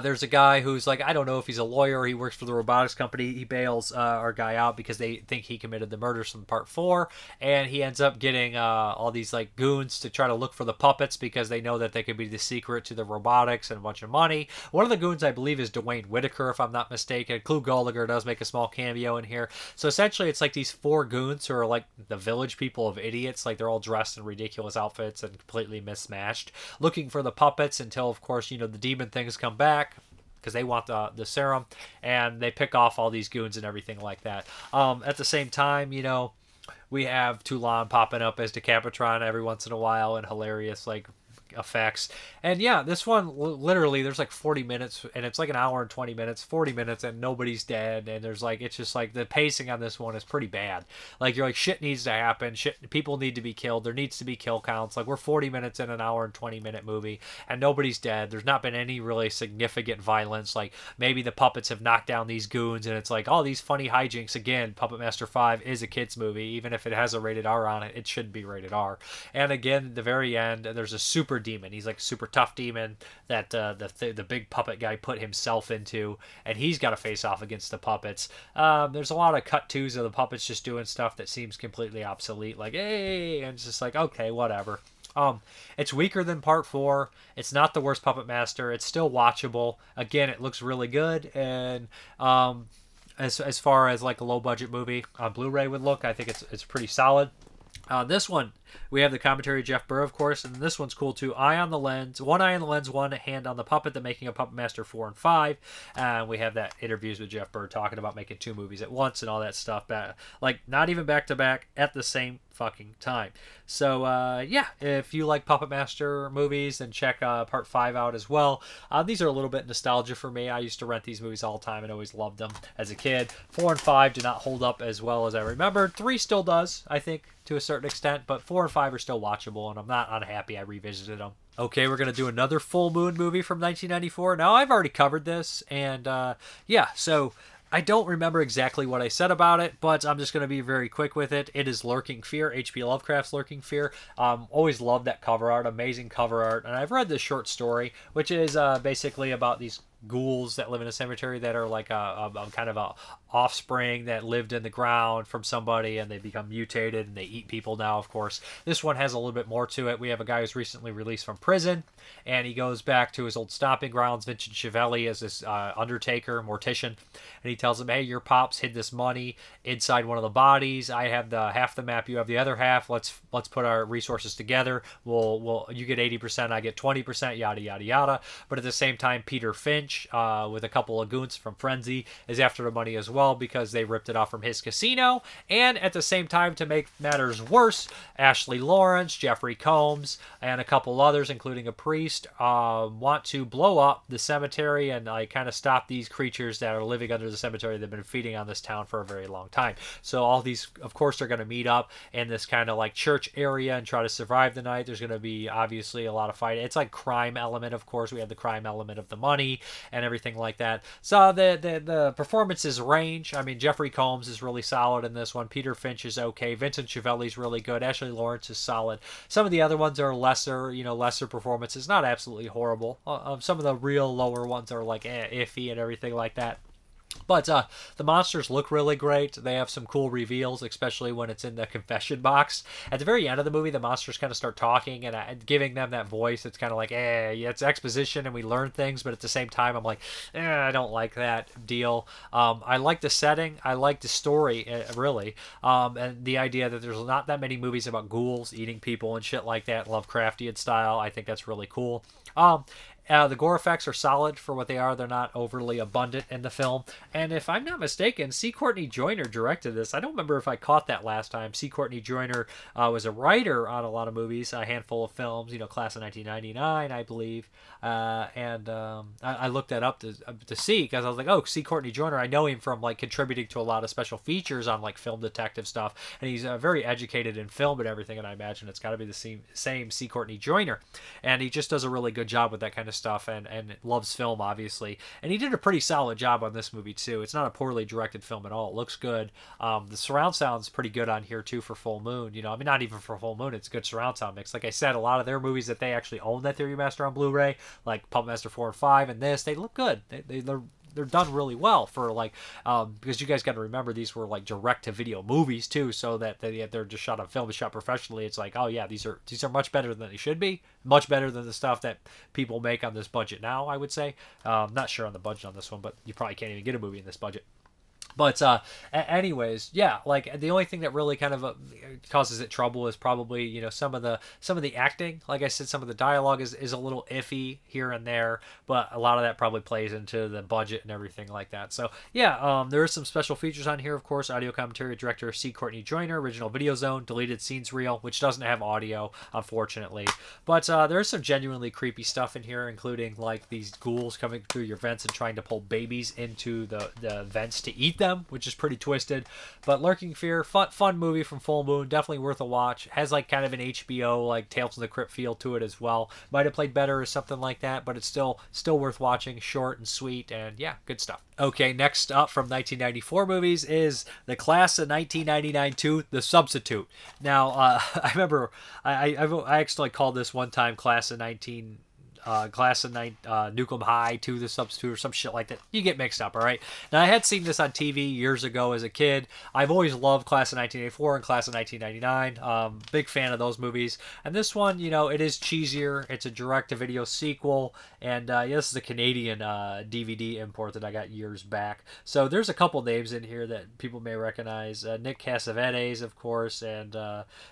there's a guy who's like, I don't know if he's a lawyer or he works for the robotics company. He bails our guy out because they think he committed the murders from part 4, and he ends up getting all these like goons to try to look for the puppets because they know that they could be the secret to the robotics and a bunch of money. One of the goons, I believe, is Dwayne Whitaker, if I'm not mistaken. Clu Gallagher does make a small cameo in here. So essentially it's like these 4 goons who are like the village people of idiots. Like they're all dressed in ridiculous outfits and completely mismatched, looking for the puppets until, of course, the demon things come back because they want the serum, and they pick off all these goons and everything like that. At the same time, we have Toulon popping up as Decapitron every once in a while and hilarious like effects. And yeah, this one literally there's like 40 minutes, and it's like an hour and 20 minutes, 40 minutes, and nobody's dead, and there's like, it's just like the pacing on this one is pretty bad. Like you're like, shit needs to happen, people need to be killed, there needs to be kill counts. Like we're 40 minutes in an hour and 20 minute movie and nobody's dead. There's not been any really significant violence. Like maybe the puppets have knocked down these goons and it's like, oh, these funny hijinks. Again, Puppet Master 5 is a kids movie. Even if it has a rated R on it, it should be rated R. And again, at the very end, there's a super demon. He's like a super tough demon that the big puppet guy put himself into, and he's got to face off against the puppets. There's a lot of cut twos of the puppets just doing stuff that seems completely obsolete, like hey, and it's just like, okay, whatever. It's weaker than part 4. It's not the worst Puppet Master. It's still watchable. Again, it looks really good, and as far as like a low budget movie on Blu-ray would look, I think it's pretty solid. This one, we have the commentary of Jeff Burr, of course, and this one's cool too. One eye on the lens, one hand on the puppet, the making of Puppet Master 4 and 5. And we have that interviews with Jeff Burr talking about making 2 movies at once and all that stuff. Like, not even back to back at the same fucking time. So, yeah, if you like Puppet Master movies, then check part 5 out as well. These are a little bit nostalgia for me. I used to rent these movies all the time and always loved them as a kid. 4 and 5 do not hold up as well as I remembered. 3 still does, I think, to a certain extent, but 4 and 5 are still watchable, and I'm not unhappy I revisited them. Okay, we're going to do another full moon movie from 1994. Now, I've already covered this, and yeah, so I don't remember exactly what I said about it, but I'm just going to be very quick with it. It is Lurking Fear, H.P. Lovecraft's Lurking Fear. Always loved that cover art, amazing cover art, and I've read this short story, which is basically about these ghouls that live in a cemetery that are like a kind of a offspring that lived in the ground from somebody, and they become mutated and they eat people now, of course. This one has a little bit more to it. We have a guy who's recently released from prison, and he goes back to his old stomping grounds. Vincent Chiavelli is this undertaker, mortician, and he tells him, hey, your pops hid this money inside one of the bodies. I have the half the map, you have the other half. Let's put our resources together. We'll you get 80%, I get 20%, yada yada yada. But at the same time, Peter Finch, with a couple of goons from Frenzy, is after the money as well because they ripped it off from his casino. And at the same time, to make matters worse, Ashley Lawrence, Jeffrey Combs, and a couple others, including a priest, want to blow up the cemetery and kind of stop these creatures that are living under the cemetery that have been feeding on this town for a very long time. So all these, of course, are going to meet up in this kind of like church area and try to survive the night. There's going to be obviously a lot of fighting. It's like crime element, of course. We have the crime element of the money and everything like that. So the performances range. I mean, Jeffrey Combs is really solid in this one. Peter Finch is okay. Vincent Chiavelli's really good. Ashley Lawrence is solid. Some of the other ones are lesser performances. Not absolutely horrible. Some of the real lower ones are like iffy and everything like that. But the monsters look really great. They have some cool reveals, especially when it's in the confession box. At the very end of the movie, the monsters kind of start talking and giving them that voice. It's kind of like, yeah, it's exposition and we learn things, but at the same time, I'm like, I don't like that deal. I like the setting. I like the story, really. And the idea that there's not that many movies about ghouls eating people and shit like that, Lovecraftian style. I think that's really cool. The gore effects are solid for what they are. They're not overly abundant in the film. And if I'm not mistaken, C. Courtney Joyner directed this. I don't remember if I caught that last time. C. Courtney Joyner was a writer on a lot of movies, a handful of films, Class of 1999, I believe. I looked that up to see, because I was like, oh, C. Courtney Joyner, I know him from like contributing to a lot of special features on like film detective stuff. And he's very educated in film and everything, and I imagine it's got to be the same C. Courtney Joyner. And he just does a really good job with that kind of stuff, and loves film, obviously. And he did a pretty solid job on this movie too. It's not a poorly directed film at all. It looks good. The surround sound's pretty good on here too for Full Moon. Not even for Full Moon, it's a good surround sound mix. Like I said, a lot of their movies that they actually own that they remaster on Blu-ray, like Puppet Master 4 and 5 and this, they look good. They're done really well for like, because you guys got to remember these were like direct to video movies too, so that they're just shot on film, shot professionally. It's like, oh yeah, these are much better than they should be, much better than the stuff that people make on this budget now, I would say. Not sure on the budget on this one, but you probably can't even get a movie in this budget. But anyways, yeah, like the only thing that really kind of causes it trouble is probably some of the acting. Like I said, some of the dialogue is a little iffy here and there, but a lot of that probably plays into the budget and everything like that. So yeah, there are some special features on here, of course. Audio commentary director C. Courtney Joyner, original video zone, deleted scenes reel, which doesn't have audio, unfortunately. But there's some genuinely creepy stuff in here, including like these ghouls coming through your vents and trying to pull babies into the vents to eat them, which is pretty twisted. But Lurking Fear, fun movie from Full Moon, definitely worth a watch. Has like kind of an HBO like Tales from the Crypt feel to it as well. Might have played better or something like that, but it's still worth watching. Short and sweet, and yeah, good stuff. Okay, next up from 1994 movies is the Class of 1999 2, The Substitute. Now, I remember I actually called this one time Class of Nukem High to The Substitute or some shit like that. You get mixed up, all right? Now, I had seen this on TV years ago as a kid. I've always loved Class of 1984 and Class of 1999. Big fan of those movies. And this one, it is cheesier. It's a direct-to-video sequel. And this is a Canadian DVD import that I got years back. So there's a couple names in here that people may recognize. Nick Cassavetes, of course. And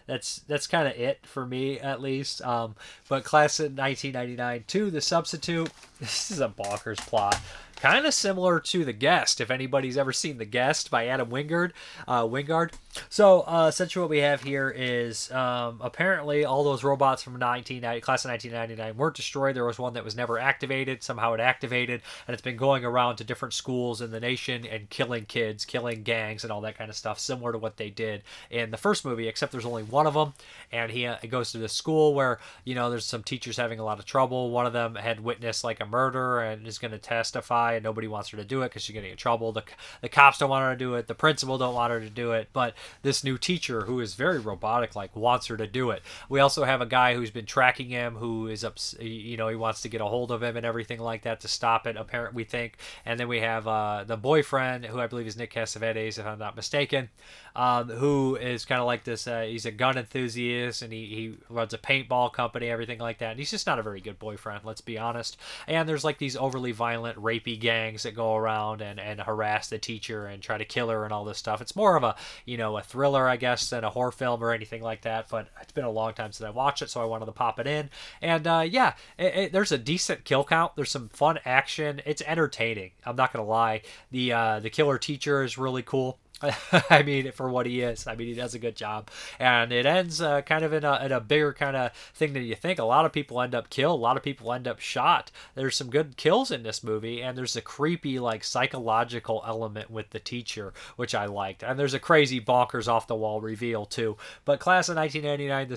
that's kind of it for me, at least. But Class of 1999 2, The Substitute. This is a bonkers plot. Kind of similar to The Guest, if anybody's ever seen The Guest by Adam Wingard. So, essentially what we have here is, apparently all those robots from Class of 1999 weren't destroyed. There was one that was never activated. Somehow it activated, and it's been going around to different schools in the nation and killing kids, killing gangs, and all that kind of stuff, similar to what they did in the first movie, except there's only one of them, and he goes to this school where, there's some teachers having a lot of trouble. One of them had witnessed, like, a murder and is going to testify, and nobody wants her to do it because she's getting in trouble. The cops don't want her to do it. The principal don't want her to do it, but this new teacher, who is very robotic, like, wants her to do it. We also have a guy who's been tracking him, who is he wants to get a hold of him and everything like that to stop it, apparently, we think. And then we have the boyfriend, who I believe is Nick Cassavetes, if I'm not mistaken, who is kind of like this, he's a gun enthusiast, and he runs a paintball company, everything like that. And he's just not a very good boyfriend, let's be honest. And there's like these overly violent, rapey gangs that go around and harass the teacher and try to kill her and all this stuff. It's more of a thriller, I guess, than a horror film or anything like that, but it's been a long time since I watched it, so I wanted to pop it in. And there's a decent kill count. There's some fun action. It's entertaining, I'm not gonna lie. The killer teacher is really cool. I mean, for what he is. I mean, he does a good job. And it ends kind of in a bigger kind of thing than you think. A lot of people end up killed. A lot of people end up shot. There's some good kills in this movie. And there's a creepy, like, psychological element with the teacher, which I liked. And there's a crazy bonkers off-the-wall reveal, too. But Class of 1999,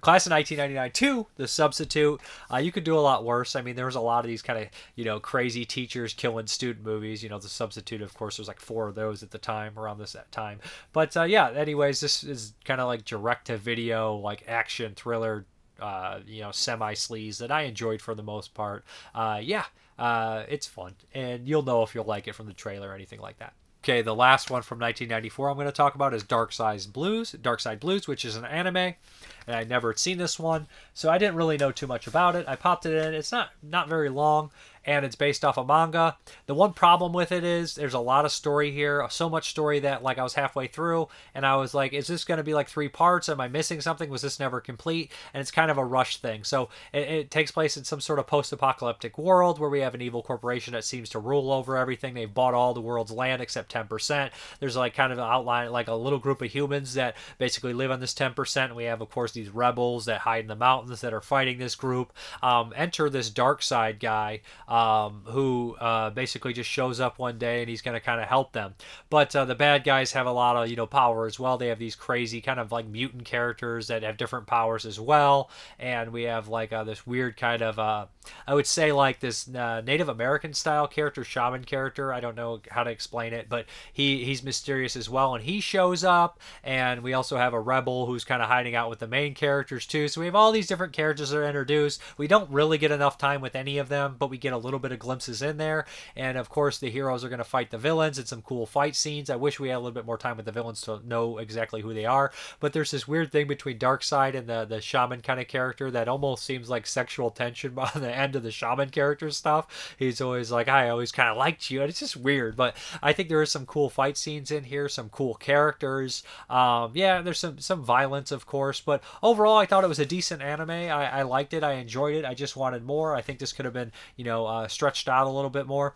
Class of 1999 2, The Substitute, you could do a lot worse. I mean, there was a lot of these kind of, crazy teachers killing student movies. The Substitute, of course, there's like 4 of those at the time, around that time. But anyways, this is kind of like direct to video, like action thriller semi-sleaze that I enjoyed for the most part. It's fun, and you'll know if you'll like it from the trailer or anything like that. Okay, the last one from 1994 I'm going to talk about is Darkside Blues, which is an anime, and I'd never seen this one, so I didn't really know too much about it. I popped it in. It's not very long, and it's based off a manga. The one problem with it is there's a lot of story here, so much story that like I was halfway through, and I was like, is this going to be like 3 parts? Am I missing something? Was this never complete? And it's kind of a rush thing. So it takes place in some sort of post-apocalyptic world where we have an evil corporation that seems to rule over everything. They've bought all the world's land except 10%. There's like kind of an outline, like a little group of humans that basically live on this 10%. And we have, of course, these rebels that hide in the mountains that are fighting this group. Enter this Darkside guy, who basically just shows up one day and he's going to kind of help them. But the bad guys have a lot of, power as well. They have these crazy kind of like mutant characters that have different powers as well. And we have like this weird kind of, I would say like this Native American style character, shaman character. I don't know how to explain it, but he's mysterious as well. And he shows up, and we also have a rebel who's kind of hiding out with the main characters too. So we have all these different characters that are introduced. We don't really get enough time with any of them, but we get a little bit of glimpses in there. And of course the heroes are going to fight the villains and some cool fight scenes. I wish we had a little bit more time with the villains to know exactly who they are, but there's this weird thing between Darkside and the shaman kind of character that almost seems like sexual tension by the end of the shaman character stuff. He's always like, I always kind of liked you, and it's just weird. But I think there is some cool fight scenes in here, some cool characters. There's some violence, of course, but overall I thought it was a decent anime. I liked it. I enjoyed it. I just wanted more. I think this could have been stretched out a little bit more.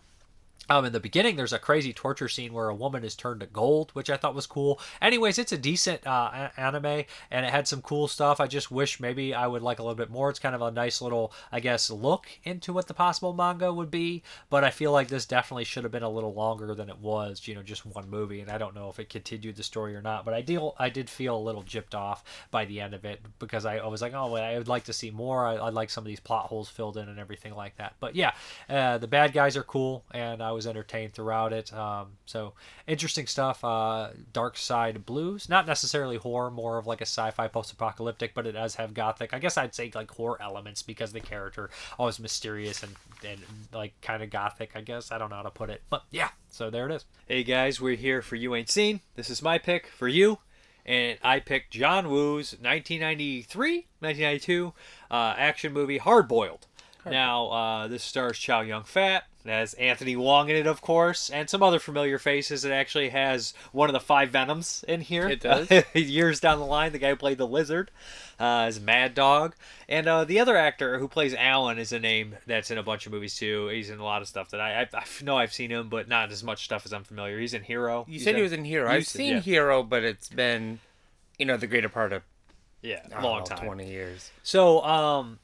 In the beginning, there's a crazy torture scene where a woman is turned to gold, which I thought was cool. Anyways, it's a decent anime, and it had some cool stuff. I just wish maybe I would like a little bit more. It's kind of a nice little, I guess, look into what the possible manga would be, but I feel like this definitely should have been a little longer than it was, just one movie, and I don't know if it continued the story or not, but I did feel a little gypped off by the end of it, because I was like, oh, I would like to see more. I'd like some of these plot holes filled in and everything like that. But yeah, the bad guys are cool, and I was entertained throughout it. So interesting stuff. Darkside Blues, not necessarily horror, more of like a sci-fi post-apocalyptic, but it does have gothic, I guess I'd say, like horror elements, because the character always mysterious and like kind of gothic, I guess. I don't know how to put it, but yeah, so there it is. Hey guys, we're here for You Ain't Seen. This is my pick for you, and I picked John Woo's 1992 action movie Hard Boiled. Now, this stars Chia-Liang Fat. It has Anthony Wong in it, of course, and some other familiar faces. It actually has one of the 5 Venoms in here. It does. Years down the line, the guy who played the Lizard is Mad Dog. And the other actor who plays Alan is a name that's in a bunch of movies, too. He's in a lot of stuff that I know I've seen him, but not as much stuff as I'm familiar. He's in Hero. You said he was in Hero. I've seen Hero, but it's been, the greater part of long time. 20 years. So,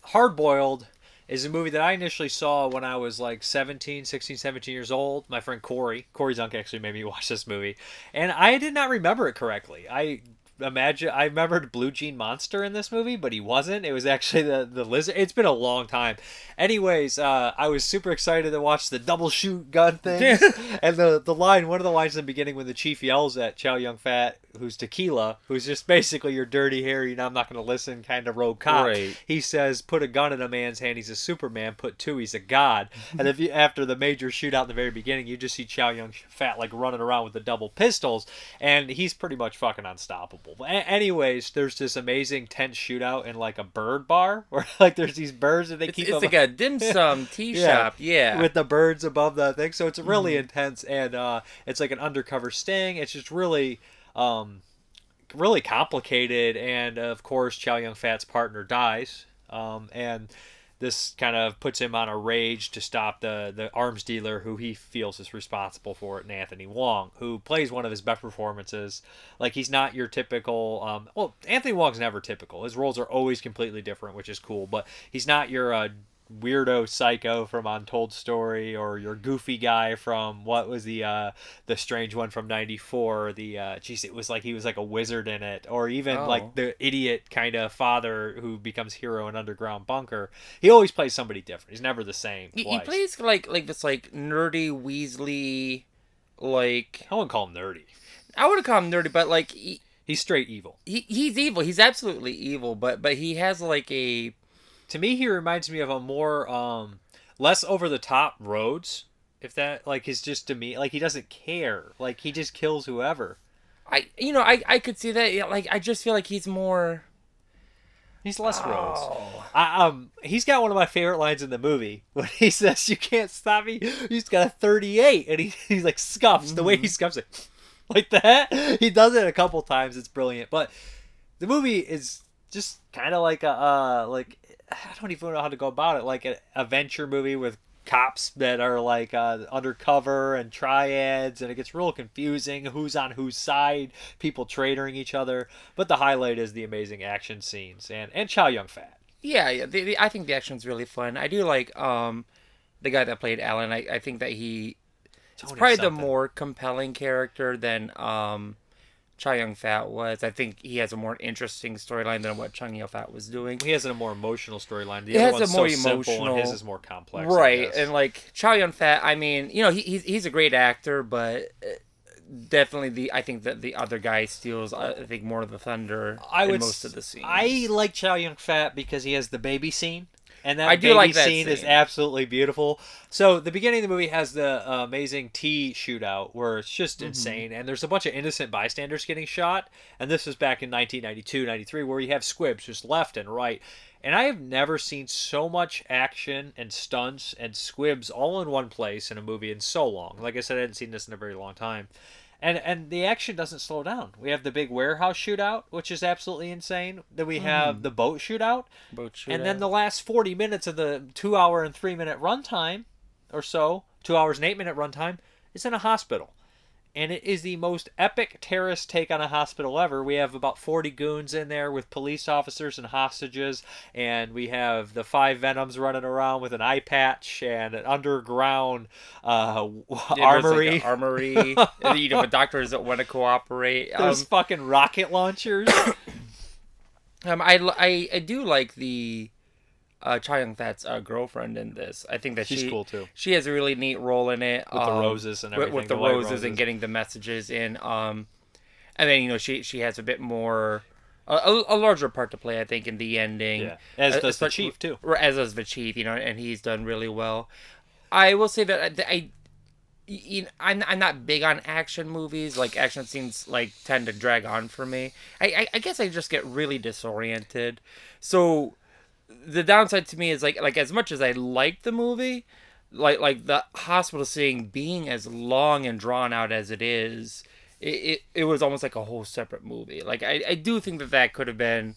Hard Boiled is a movie that I initially saw when I was like 16, 17 years old. My friend Corey Zunk actually made me watch this movie, and I did not remember it correctly. I remembered Blue Jean Monster in this movie, but he wasn't. It was actually the Lizard. It's been a long time. Anyways, I was super excited to watch the double shoot gun thing. And one of the lines in the beginning when the chief yells at Chia-Liang Fat, who's Tequila, who's just basically your dirty, hairy, I'm not going to listen kind of rogue cop. Right. He says, put a gun in a man's hand, he's a Superman. Put 2, he's a god. And after the major shootout in the very beginning, you just see Chia-Liang Fat like running around with the double pistols, and he's pretty much fucking unstoppable. Anyways, there's this amazing tense shootout in like a bird bar where like there's these birds and they keep it's like a dim sum tea shop, with the birds above the thing. So it's really intense, and it's like an undercover sting. It's just really really complicated, and of course Chia-Liang Fat's partner dies, and this kind of puts him on a rage to stop the arms dealer who he feels is responsible for it, and Anthony Wong, who plays one of his best performances. Like, he's not your typical... Anthony Wong's never typical. His roles are always completely different, which is cool, but he's not your weirdo psycho from Untold Story, or your goofy guy from, what was the strange one from 94, it was like he was like a wizard in it, or even like the idiot kind of father who becomes hero in Underground Bunker. He always plays somebody different. He's never the same. He plays like this like nerdy Weasley, like... I wouldn't call him nerdy. I wouldn't call him nerdy, but like... He's straight evil. He's evil. He's absolutely evil, but he has like a... To me, he reminds me of a more, less over-the-top Rhodes. If that, like, is just to me, like, he doesn't care. Like, he just kills whoever. I could see that. Yeah, like, I just feel like he's more... He's less Rhodes. He's got one of my favorite lines in the movie when he says, "You can't stop me." He's got a 38, and he's like scuffs. The way he scuffs it, like that. He does it a couple times. It's brilliant. But the movie is just kind of like like I don't even know how to go about it. Like an adventure movie with cops that are like undercover and triads, and it gets real confusing who's on whose side, people traitoring each other. But the highlight is the amazing action scenes and Chia-Liang Fat. Yeah. I think the action's really fun. I do like the guy that played Alan. I think that it's probably the more compelling character than Chia-Liang Fat was. I think he has a more interesting storyline than what Chia-Liang Fat was doing. He has a more emotional storyline. The other one's so simple, and his is more complex. Right, and like Chia-Liang Fat, I mean, he's a great actor, but definitely I think that the other guy steals, I think, more of the thunder in most of the scenes. I like Chia-Liang Fat because he has the baby scene. And that scene is absolutely beautiful. So the beginning of the movie has the amazing tea shootout where it's just insane. And there's a bunch of innocent bystanders getting shot. And this was back in 1992, 93, where you have squibs just left and right. And I have never seen so much action and stunts and squibs all in one place in a movie in so long. Like I said, I hadn't seen this in a very long time. And the action doesn't slow down. We have the big warehouse shootout, which is absolutely insane. Then we have the boat shootout. And then the last 40 minutes of the 2 hour and 3 minute runtime or so, 2 hours and 8 minute runtime, is in a hospital. And it is the most epic terrorist take on a hospital ever. We have about 40 goons in there with police officers and hostages. And we have the 5 Venoms running around with an eye patch and an underground armory. Like armory. But doctors that want to cooperate. Those fucking rocket launchers. I do like the Chia-Liang Fat's girlfriend in this. I think that she's cool too. She has a really neat role in it with the roses and everything. With the roses and getting the messages in. And then she has a bit more a larger part to play, I think, in the ending. Yeah. As does the chief too. As does the chief, and he's done really well. I will say that I'm not big on action movies. Like, action scenes tend to drag on for me. I guess I just get really disoriented. So the downside to me is like as much as I like the movie, like the hospital scene being as long and drawn out as it is, it was almost like a whole separate movie. Like I do think that could have been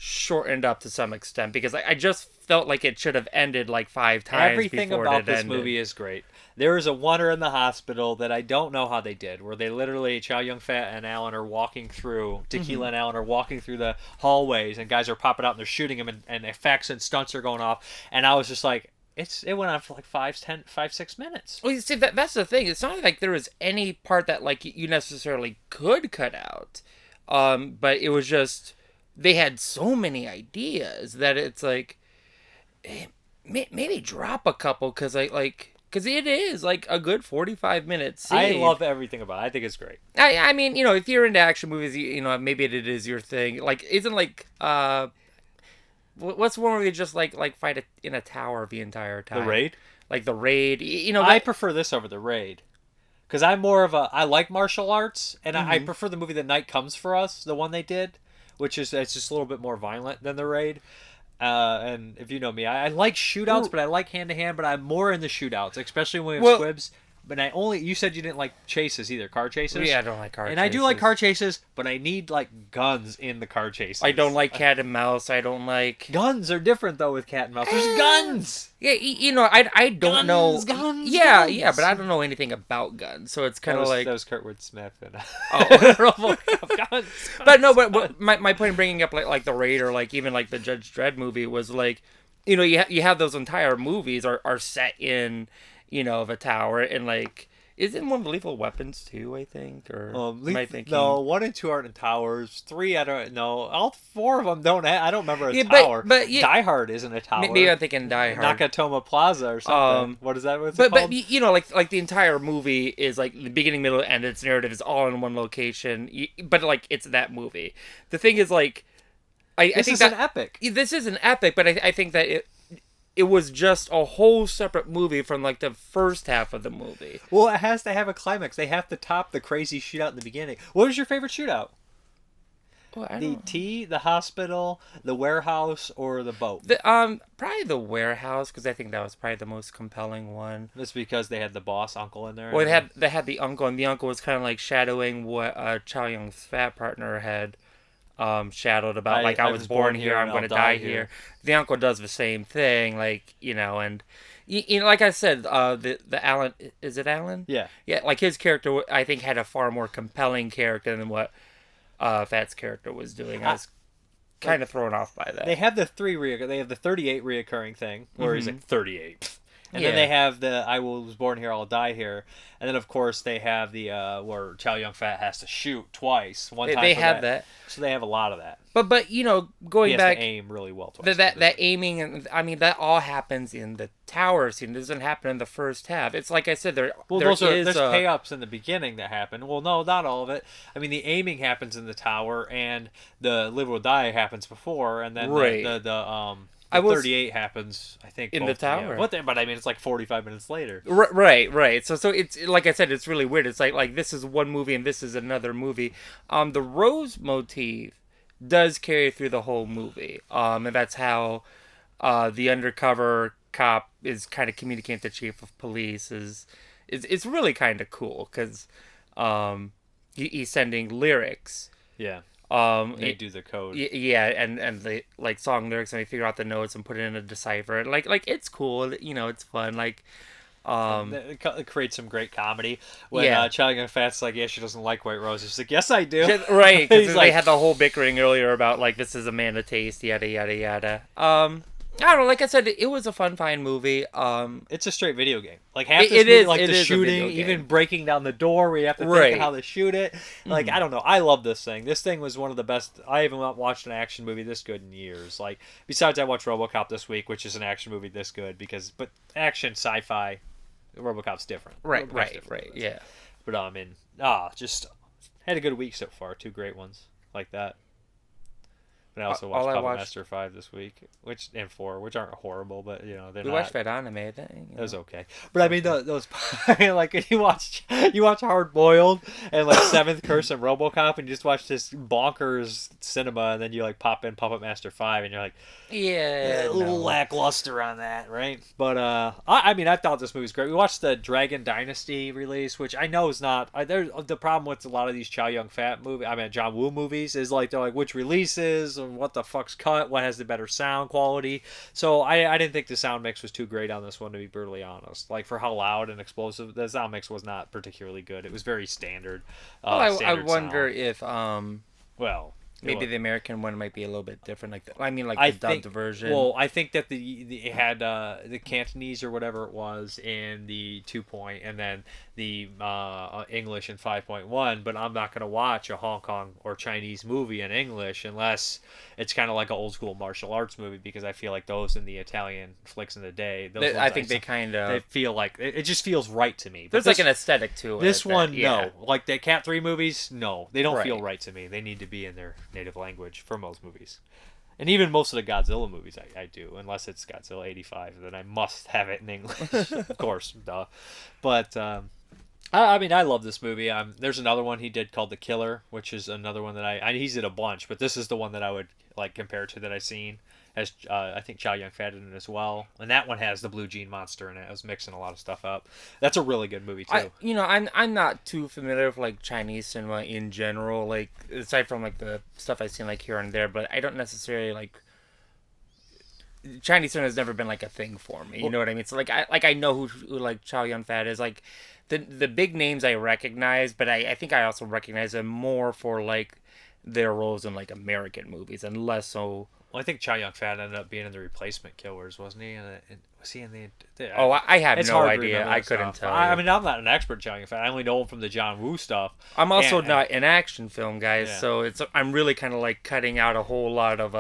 shortened up to some extent, because I just felt like it should have ended like 5 times. Everything about this movie is great. There is a wonder in the hospital that I don't know how they did, where they literally, Chia-Liang Fat and Alan are walking through, Tequila and Alan are walking through the hallways, and guys are popping out and they're shooting them, and effects and stunts are going off, and I was just like, it went on for like 5-6 minutes. Well, you see, that's the thing. It's not like there was any part that like you necessarily could cut out, but it was just, they had so many ideas that it's like, maybe drop a couple, because because it is like a good 45 minutes. I love everything about it. I think it's great. I mean, if you're into action movies, maybe it is your thing. Like, isn't what's the one where you just like fight in a tower the entire time? The Raid? Like The Raid. I prefer this over The Raid. Because I like martial arts, and I prefer the movie The Night Comes For Us, the one they did, which is, it's just a little bit more violent than The Raid. And if you know me, I like shootouts, but I like hand-to-hand, but I'm more in the shootouts, especially when we have squibs. But you said you didn't like chases either, car chases? Yeah, I don't like car chases. And I do like car chases, but I need like guns in the car chases. I don't like cat and mouse. I don't like... Guns are different though with cat and mouse. There's guns! Yeah, I don't know... Guns! Yeah, but I don't know anything about guns, so it's kind of like... That was Kurtwood Smith. And Robocop. Guns. But no, but my point in bringing up like The Raid, or like even like the Judge Dredd movie, was like, you have those entire movies are set in... of a tower, and like, Isn't one Lethal Weapons too? I think, or am I thinking? No, 1 and 2 aren't in towers. 3, I don't know. All 4 of them don't. I don't remember a tower. But Die Hard isn't a tower. Maybe I'm thinking Die Hard. Nakatomi Plaza or something. What is that? What's it called? But you know, like the entire movie is like the beginning, middle, and its narrative is all in one location. But like it's that movie. The thing is, like, I think an epic. This is an epic, but I think that it was just a whole separate movie from like the first half of the movie. Well, it has to have a climax. They have to top the crazy shootout in the beginning. What was your favorite shootout? Well, the hospital, the warehouse, or the boat? Probably the warehouse, because I think that was probably the most compelling one. That's because they had the boss uncle in there. Well, they had the uncle, and the uncle was kind of like shadowing what Chia-Liang's fat partner had shadowed about. I was born here, I'm going to die here. The uncle does the same thing, like, you know, and you know, like I said, the Alan, is it Alan? Yeah, like his character, I think, had a far more compelling character than what Fat's character was doing. I was kind of thrown off by that. They have the 38 reoccurring thing, where he's like 38. And then they have the I was born here, I'll die here. And then, of course, they have the where Chia-Liang Fat has to shoot twice. One time they for have that. So they have a lot of that. But you know, going back, to aim really well twice. That aiming, and I mean, that all happens in the tower scene. It doesn't happen in the first half. It's like I said, there's payoffs in the beginning that happen. Well, no, not all of it. I mean, the aiming happens in the tower, and the live or die happens before, and then the 38 happens, I think, in the tower. Yeah. But I mean, it's like 45 minutes later. Right. So it's like I said, it's really weird. It's like this is one movie and this is another movie. The rose motif does carry through the whole movie. And that's how the undercover cop is kind of communicating with the chief of police. It's really kind of cool because he's sending lyrics. Yeah. They do the code. Yeah, and the like song lyrics, and they figure out the notes and put it in a decipher. Like it's cool. You know, it's fun. Like, it creates some great comedy. When Chia-Liang Fat's like, yeah, she doesn't like white roses. She's like, yes, I do. Right, because they had the whole bickering earlier about like this is a man of taste, yada yada yada. I don't know. Like I said, it was a fun movie. It's a straight video game. Like half this movie, like the shooting, even breaking down the door where you have to think of how to shoot it. Like I don't know. I love this thing. This thing was one of the best. I haven't watched an action movie this good in years. Like besides, I watched Robocop this week, which is an action movie this good but action sci-fi, Robocop's different. Right. Yeah. But just had a good week so far. 2 great ones like that. And I also watched Puppet Master 5 this week, and 4, which aren't horrible, but you know we watched that anime. It was okay, but I mean those like you watch Hard Boiled and like Seventh Curse and RoboCop, and you just watch this bonkers cinema, and then you like pop in Puppet Master 5, and you're like, a little lackluster on that, right? But I mean I thought this movie was great. We watched the Dragon Dynasty release, which I know is not. There's the problem with a lot of these Chia-Liang Fat movies. I mean John Woo movies is like they're like which releases. What the fuck's cut, what has the better sound quality. So I didn't think the sound mix was too great on this one, to be brutally honest. Like for how loud and explosive, the sound mix was not particularly good. It was very standard. I wonder sound. if maybe the American one might be a little bit different. Like the dubbed version. Well, I think that it had the Cantonese or whatever it was in the 2.0, and then the English in 5.1. But I'm not going to watch a Hong Kong or Chinese movie in English unless it's kind of like an old school martial arts movie, because I feel like those in the Italian flicks in the day, they feel like it just feels right to me. But there's like an aesthetic to it. This one, no. Like the Cat 3 movies, no, they don't feel right to me. They need to be in their native language for most movies. And even most of the Godzilla movies I do, unless it's Godzilla 85, then I must have it in English. Of course, duh. But I mean, I love this movie. There's another one he did called The Killer, which is another one that he's in a bunch, but this is the one that I would like compare to that I've seen. Has I think Chia-Liang Fat in it as well, and that one has the blue jean monster in it. I was mixing a lot of stuff up. That's a really good movie too. I'm not too familiar with like Chinese cinema in general, like aside from like the stuff I've seen like here and there, but I don't necessarily like. Chinese cinema has never been like a thing for me. You know what I mean? So like I know who like Chia-Liang Fat is. Like the big names I recognize, but I think I also recognize them more for like their roles in like American movies and less so. Well, I think Chia-Liang Fat ended up being in The Replacement Killers, wasn't he? Was he in the? Oh, I have it's no hard to idea. remember I that couldn't stuff. tell I you. mean, I'm not an expert Chia-Liang fan. I only know him from the John Woo stuff. I'm also And- not an action film guy, Yeah. so I'm really kind of like cutting out a whole lot of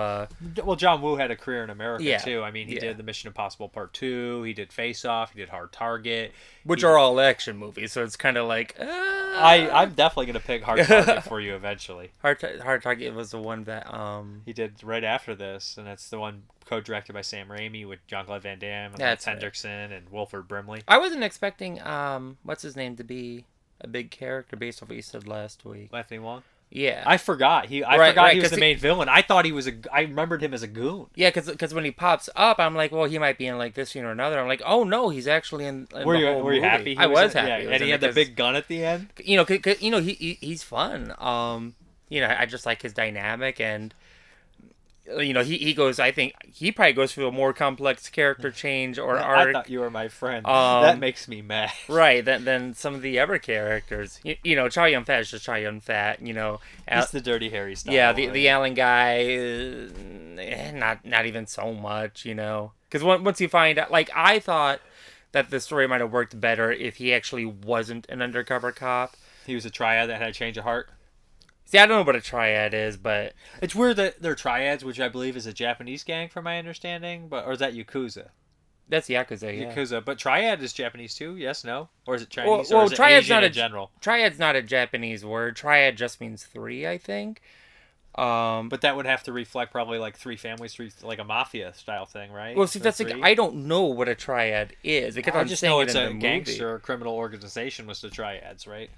Well, John Woo had a career in America Yeah. too. I mean, he Yeah. did the Mission Impossible Part 2. He did Face Off. He did Hard Target. which are all action movies, so it's kind of like I'm definitely gonna pick Hard Target for you eventually. Hard Target was the one that He did right after this, and that's the one co-directed by Sam Raimi with Jean-Claude Van Damme and That's Lance Hendrickson and Wilford Brimley. I wasn't expecting what's his name to be a big character based on what you said last week. Anthony Wong. Yeah, I forgot. I Right, forgot right, he was 'cause the main villain. I thought he was I remembered him as a goon. yeah, because when he pops up, I'm like, well, he might be in like this scene or another. I'm like, oh no, he's actually in Were the you whole movie. happy? I was in- happy. Yeah, he was and in he it had the 'cause, big gun at the end. he's fun. I just like his dynamic and. He goes. I think he probably goes through a more complex character change or arc. I thought you were my friend. That makes me mad. Right, than some of the other characters. Chia-Liang Fat is just Chia-Liang Fat. He's the Dirty Harry style. Yeah, the Allen guy, not even so much. Because once you find out, like I thought that the story might have worked better if he actually wasn't an undercover cop. He was a triad that had a change of heart. See, I don't know what a triad is, but It's weird that they're triads, which I believe is a Japanese gang, from my understanding. Or is that Yakuza? that's Yakuza. Yeah. Yakuza, but triad is Japanese too. Yes, no, or is it Chinese? Well, or is it triad's Asian not in general? Triad's not a Japanese word. Triad just means three, I think. But that would have to reflect probably like three families, like a mafia style thing, right? Well, see, Or that's three? like, I don't know what a triad is because I I'm just saying know it it's in a the movie. gangster or criminal organization was the triads, right?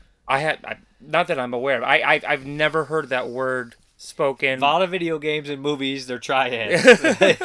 Not that I'm aware of. I've never heard that word spoken. A lot of video games and movies, they're triads.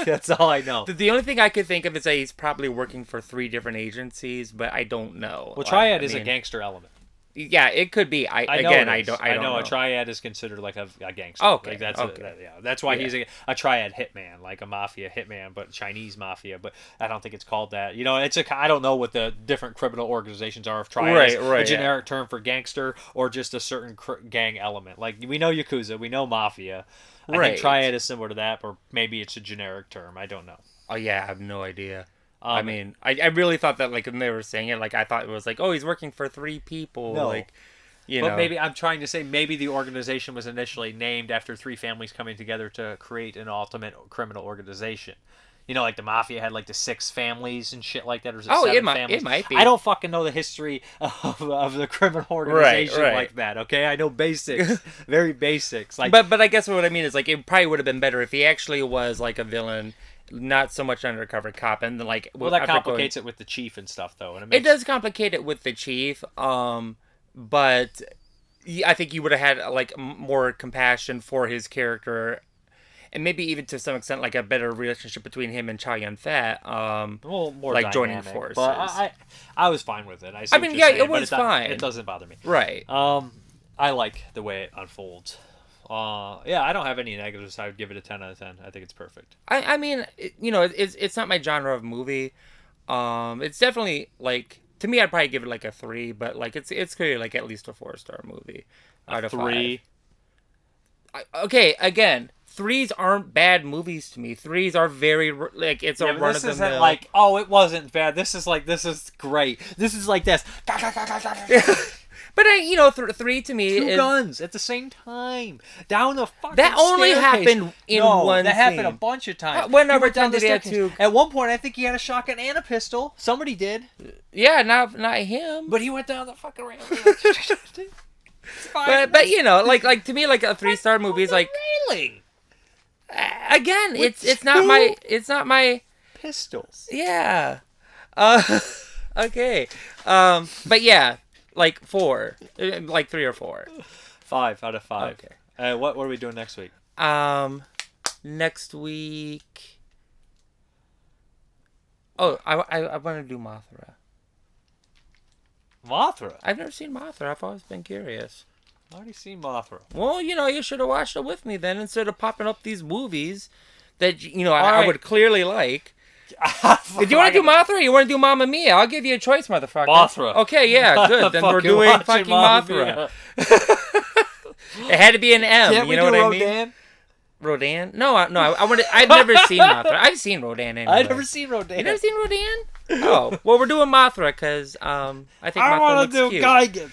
That's all I know. The only thing I could think of is that he's probably working for 3 different agencies, but I don't know. Well, triad is I a mean, gangster element. Yeah, it could be. I know don't a know. triad is considered like a gangster. Oh, okay, Like that's okay. that's why Yeah. he's a triad hitman, like a mafia hitman, but Chinese mafia. But I don't think it's called that. I don't know what the different criminal organizations are. If triad is Right, a generic term for gangster or just a certain gang element. Like we know Yakuza, we know mafia. I think Right. triad is similar to that, or maybe it's a generic term. I don't know. Oh yeah, I have no idea. I mean, I really thought that like when they were saying it, like I thought it was like, oh, he's working for 3 people. No. Like, But maybe I'm trying to say maybe the organization was initially named after 3 families coming together to create an ultimate criminal organization. Like the mafia had like the 6 families and shit like that. Or was it 7 families? It might be. I don't fucking know the history of the criminal organization right. like that. Okay, I know basics, very basics. Like, But I guess what I mean is like it probably would have been better if he actually was like a villain, not so much undercover cop, and then like well, that complicates it with the chief and stuff, though. And It does complicate it with the chief, but I think you would have had like more compassion for his character, and maybe even to some extent like a better relationship between him and Chia-Liang Fat. Well, more like joining dynamic, forces. But I was fine with it. I mean, yeah, it was fine. It doesesn't bother me. Right. I like the way it unfolds. Yeah, I don't have any negatives. I would give it a 10 out of 10. I think it's perfect. I mean, it's not my genre of movie. It's definitely like to me, I'd probably give it like a 3, but like it's clearly like at least a 4-star movie out of 3. 5. Okay, again, 3s aren't bad movies to me. 3s are very like it's a run of the mill. Like, oh, it wasn't bad. This is great. This is like this. But 3 to me 2 is guns at the same time down the fucking that only staircase. happened in one. That happened a scene. bunch of times. Whenever He went down the did he have staircase. 2? At one point, I think he had a shotgun and a pistol. Somebody did, Yeah, not him. but he went down the fucking ramp. But like to me, like a 3-star movie is like railing again, With it's not my pistols. yeah. Okay. But yeah, like 4, like 3 or 4. 5 out of 5. Okay. What are we doing next week? Next week. Oh, I want to do Mothra. Mothra. I've never seen Mothra. I've always been curious. I already seen Mothra. Well, you should have watched it with me then instead of popping up these movies that I right. would clearly like. If you want to do Mothra or you want to do Mamma Mia, I'll give you a choice, motherfucker. Mothra. Okay, yeah, good. Then we're doing watching fucking Mamma Mothra. Mia. It had to be an M. Can't we you know do what Rodan? I mean? Rodan? No, I've never seen Mothra. I've seen Rodan anyway. I've never seen Rodan. You never seen Rodan? Oh, well, we're doing Mothra because I think Mothra want to do cute. Gigan.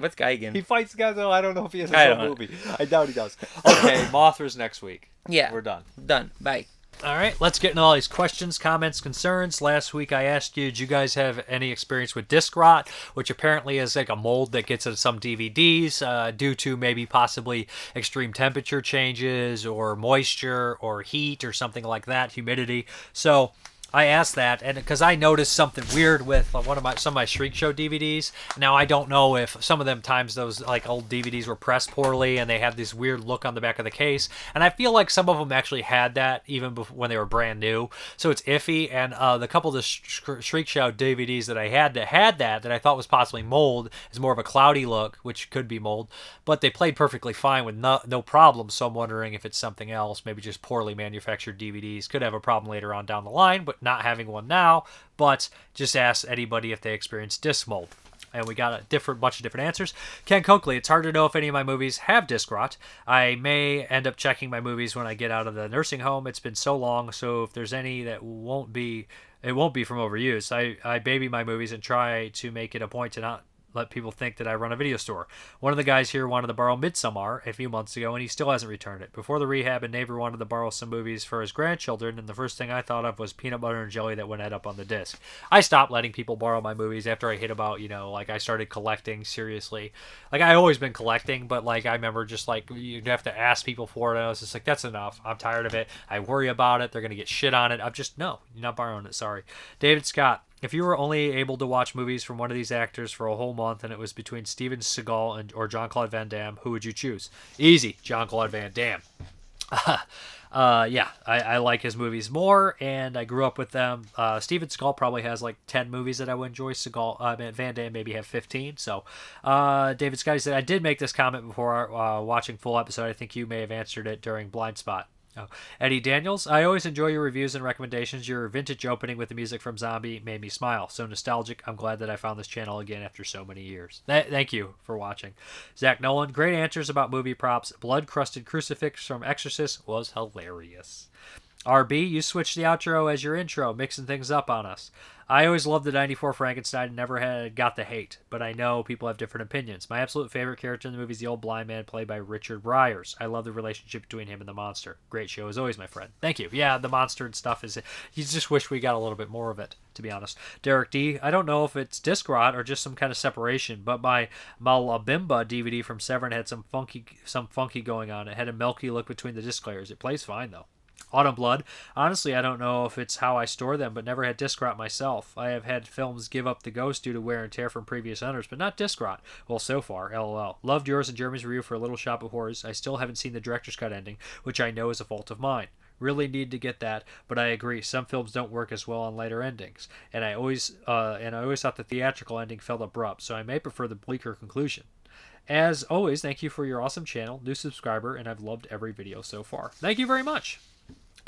What's Gigan? He fights guys. I don't know if he has I his don't own know. movie. I doubt he does. Okay, Mothra's next week. Yeah. We're done. Done. Bye. All right, let's get into all these questions, comments, concerns. Last week I asked you, did you guys have any experience with disc rot, which apparently is like a mold that gets into some DVDs due to maybe possibly extreme temperature changes or moisture or heat or something like that, humidity. So I asked that, and because I noticed something weird with some of my Shriek Show DVDs. Now I don't know if some of them times those like old DVDs were pressed poorly and they have this weird look on the back of the case, and I feel like some of them actually had that even when they were brand new. So it's iffy. And the couple of the Shriek Show DVDs that I had that I thought was possibly mold is more of a cloudy look, which could be mold, but they played perfectly fine with no problem. So I'm wondering if it's something else, maybe just poorly manufactured DVDs. Could have a problem later on down the line, but not having one now. But just ask anybody if they experience disc mold. And we got a bunch of different answers. Ken Coakley, it's hard to know if any of my movies have disc rot. I may end up checking my movies when I get out of the nursing home. It's been so long, so if there's any that won't be from overuse. I baby my movies and try to make it a point to not let people think that I run a video store. One of the guys here wanted to borrow Midsommar a few months ago, and he still hasn't returned it. Before the rehab, a neighbor wanted to borrow some movies for his grandchildren, and the first thing I thought of was peanut butter and jelly that wouldn't add up on the disc. I stopped letting people borrow my movies after I hit about, like I started collecting seriously. Like I always been collecting, but like I remember just like you'd have to ask people for it, and I was just like, that's enough. I'm tired of it. I worry about it. They're gonna get shit on it. I'm just no, you're not borrowing it. Sorry. David Scott. If you were only able to watch movies from one of these actors for a whole month and it was between Steven Seagal or Jean-Claude Van Damme, who would you choose? Easy, Jean-Claude Van Damme. Yeah, I like his movies more, and I grew up with them. Steven Seagal probably has like 10 movies that I would enjoy. Van Damme maybe have 15. So, David Scott said, I did make this comment before watching full episode. I think you may have answered it during Blind Spot. Oh. Eddie Daniels, I always enjoy your reviews and recommendations. Your vintage opening with the music from Zombie made me smile. So nostalgic. I'm glad that I found this channel again after so many years. Thank you for watching. Zach Nolan, great answers about movie props. Blood-crusted crucifix from Exorcist was hilarious. RB, you switched the outro as your intro, mixing things up on us. I always loved the 94 Frankenstein and never got the hate, but I know people have different opinions. My absolute favorite character in the movie is the old blind man played by Richard Briers. I love the relationship between him and the monster. Great show as always, my friend. Thank you. Yeah, the monster and stuff you just wish we got a little bit more of it, to be honest. Derek D, I don't know if it's disc rot or just some kind of separation, but my Malabimba DVD from Severn had some funky going on. It had a milky look between the disc layers. It plays fine, though. Autumn Blood. Honestly, I don't know if it's how I store them, but never had disc rot myself. I have had films give up the ghost due to wear and tear from previous owners, but not disc rot. Well, so far, LOL. Loved yours and Jeremy's review for A Little Shop of Horrors. I still haven't seen the director's cut ending, which I know is a fault of mine. Really need to get that, but I agree. Some films don't work as well on later endings, and I always thought the theatrical ending felt abrupt, so I may prefer the bleaker conclusion. As always, thank you for your awesome channel, new subscriber, and I've loved every video so far. Thank you very much.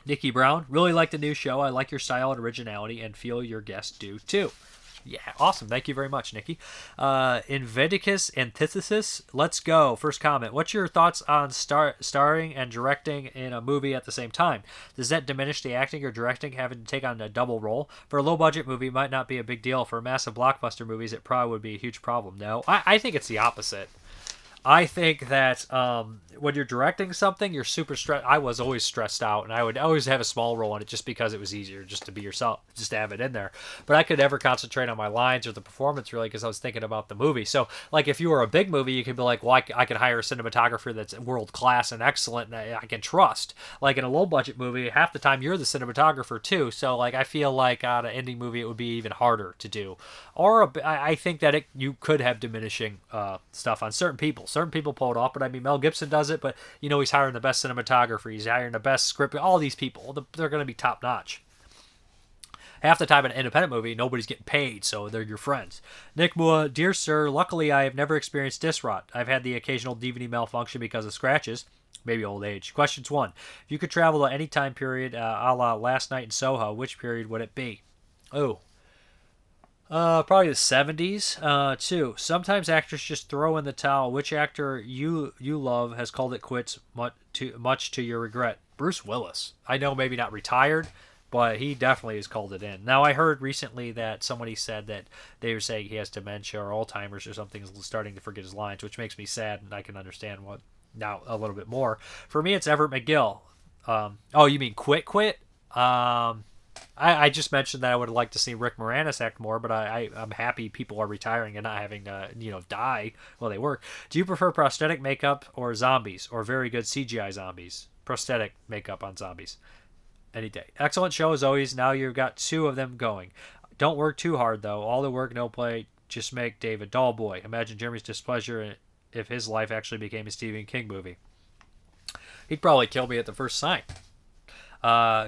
Nikki Brown, really like the new show. I like your style and originality and feel your guests do too. Yeah, awesome. Thank you very much, Nikki. Invedicus Antithesis, let's go. First comment. What's your thoughts on starring and directing in a movie at the same time? Does that diminish the acting or directing having to take on a double role? For a low-budget movie, it might not be a big deal. For massive blockbuster movies, it probably would be a huge problem. No, I think it's the opposite. I think that when you're directing something, you're super stressed. I was always stressed out, and I would always have a small role in it just because it was easier just to be yourself, just to have it in there. But I could never concentrate on my lines or the performance, really, because I was thinking about the movie. So, like, if you were a big movie, you could be like, well, I can hire a cinematographer that's world-class and excellent, and I can trust. Like, in a low-budget movie, half the time you're the cinematographer, too. So, like, I feel like on an indie movie, it would be even harder to do. Or I think that you could have diminishing stuff on certain people. Certain people pull it off, but I mean, Mel Gibson does it, but, you know, he's hiring the best cinematographer, he's hiring the best script, all these people, they're going to be top-notch. Half the time in an independent movie, nobody's getting paid, so they're your friends. Nick Mua, dear sir, luckily I have never experienced disc rot. I've had the occasional DVD malfunction because of scratches, maybe old age. Questions 1. If you could travel to any time period, a la Last Night in Soho, which period would it be? Oh. Probably the 70s. Two. Sometimes actors just throw in the towel. Which actor you love has called it quits much to your regret? Bruce Willis. I know maybe not retired, but he definitely has called it in. Now I heard recently that somebody said that they were saying he has dementia or Alzheimer's or something, starting to forget his lines, which makes me sad, and I can understand what now a little bit more. For me, it's Everett McGill. Oh, you mean quit? I just mentioned that I would like to see Rick Moranis act more, but I'm happy people are retiring and not having to, die while they work. Do you prefer prosthetic makeup or zombies, or very good CGI zombies? Prosthetic makeup on zombies. Any day. Excellent show as always. Now you've got two of them going. Don't work too hard, though. All the work, no play. Just make Dave a doll boy. Imagine Jeremy's displeasure if his life actually became a Stephen King movie. He'd probably kill me at the first sign.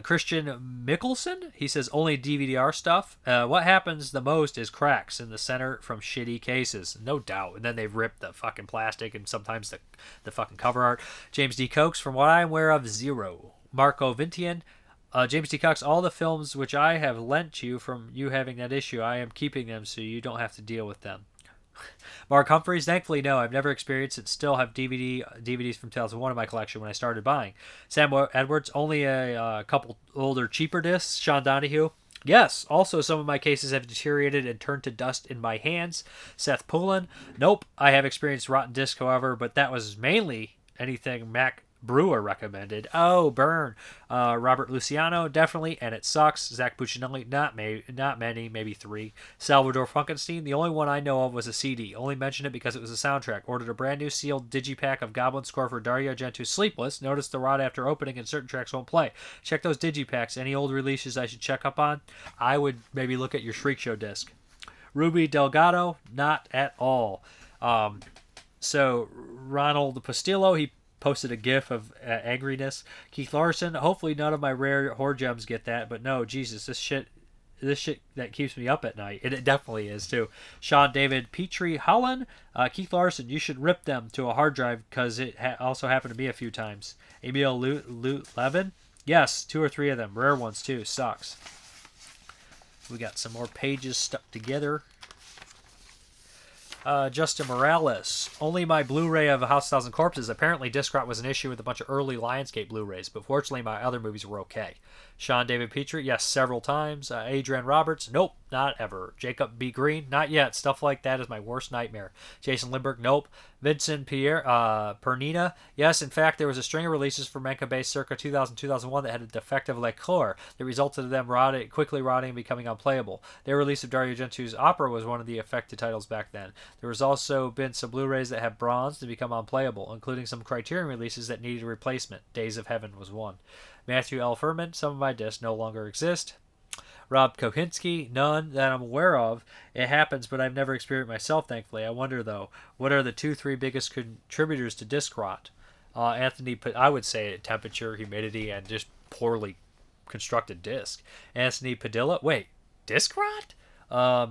Christian Mickelson, he says only DVD-R stuff. What happens the most is cracks in the center from shitty cases, no doubt. And then they rip the fucking plastic and sometimes the fucking cover art. James D. Cokes, from what I'm aware of, zero. Marco Vintian, James D. Cox, all the films which I have lent you from you having that issue, I am keeping them so you don't have to deal with them. Mark Humphreys, thankfully, no, I've never experienced it. Still have DVDs from 2001 in my collection when I started buying. Sam Edwards, only a couple older, cheaper discs. Sean Donahue, yes. Also, some of my cases have deteriorated and turned to dust in my hands. Seth Poulin, nope. I have experienced rotten disc, however, but that was mainly anything Mac Brewer recommended. Oh, burn. Robert Luciano, definitely, and it sucks. Zach Puccinelli, not many, maybe 3. Salvador Funkenstein, the only one I know of was a CD. Only mentioned it because it was a soundtrack. Ordered a brand new sealed digipack of Goblin score for Dario Argento's Sleepless. Noticed the rod after opening and certain tracks won't play. Check those digipacks. Any old releases I should check up on? I would maybe look at your Shriek Show disc. Ruby Delgado, not at all. So Ronald Postillo, he posted a gif of angriness. Keith Larson, hopefully none of my rare horror gems get that, but no, Jesus, this shit that keeps me up at night, and it definitely is too. Sean David Petrie Holland, Keith Larson, you should rip them to a hard drive because it also happened to me a few times. Emil Levin, yes, 2 or 3 of them, rare ones too, sucks. We got some more pages stuck together. Justin Morales. Only my Blu-ray of House of 1,000 Corpses. Apparently, disc rot was an issue with a bunch of early Lionsgate Blu-rays, but fortunately, my other movies were okay. Sean David Petrie, yes, several times. Adrian Roberts, nope, not ever. Jacob B. Green, not yet. Stuff like that is my worst nightmare. Jason Lindbergh, nope. Vincent Pierre, Pernina, yes, in fact, there was a string of releases for Menka Bay circa 2000-2001 that had a defective lecture that resulted in them quickly rotting and becoming unplayable. Their release of Dario Argento's Opera was one of the affected titles back then. There has also been some Blu-rays that have bronzed and become unplayable, including some Criterion releases that needed a replacement. Days of Heaven was one. Matthew L. Furman, some of my discs no longer exist. Rob Kohinski, none that I'm aware of. It happens, but I've never experienced myself, thankfully. I wonder, though, what are the 2-3 biggest contributors to disc rot? Anthony, I would say temperature, humidity, and just poorly constructed disc. Anthony Padilla, wait, disc rot?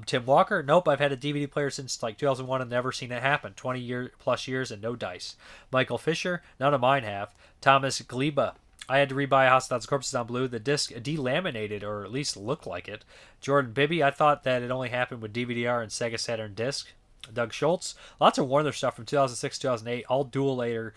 Tim Walker, nope, I've had a DVD player since like 2001 and never seen it happen. 20 plus years and no dice. Michael Fisher, none of mine have. Thomas Gleba, I had to rebuy House of 1,000 Corpses on Blue. The disc delaminated, or at least looked like it. Jordan Bibby, I thought that it only happened with DVD-R and Sega Saturn disc. Doug Schultz, lots of Warner stuff from 2006, 2008, all dual later.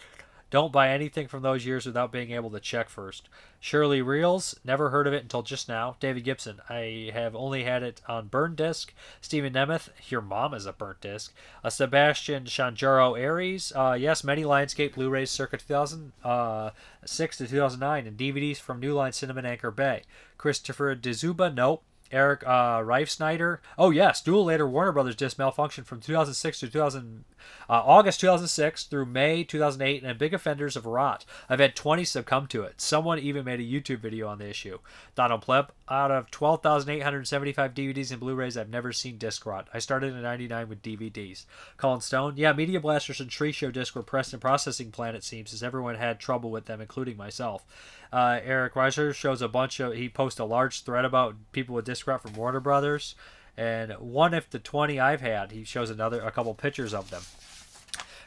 Don't buy anything from those years without being able to check first. Shirley Reels, never heard of it until just now. David Gibson, I have only had it on burn disc. Stephen Nemeth, your mom is a burnt disc. Sebastian Shanjaro Aries, yes, many Lionsgate Blu-rays circa 2006 to 2009 and DVDs from New Line Cinema and Anchor Bay. Christopher DeZuba, nope. Eric Reif Snyder. Oh, yes. Dual later Warner Brothers disc malfunction from 2006 to August 2006 through May 2008 and big offenders of rot. I've had 20 succumb to it. Someone even made a YouTube video on the issue. Donald Pleb. Out of 12,875 DVDs and Blu-rays, I've never seen disc rot. I started in 99 with DVDs. Colin Stone. Yeah, Media Blasters and Tree Show discs were pressed in processing plant, it seems, as everyone had trouble with them, including myself. Eric Reiser shows he posts a large thread about people with disc rot from Warner Brothers, and 1 if the 20 I've had. He shows a couple pictures of them.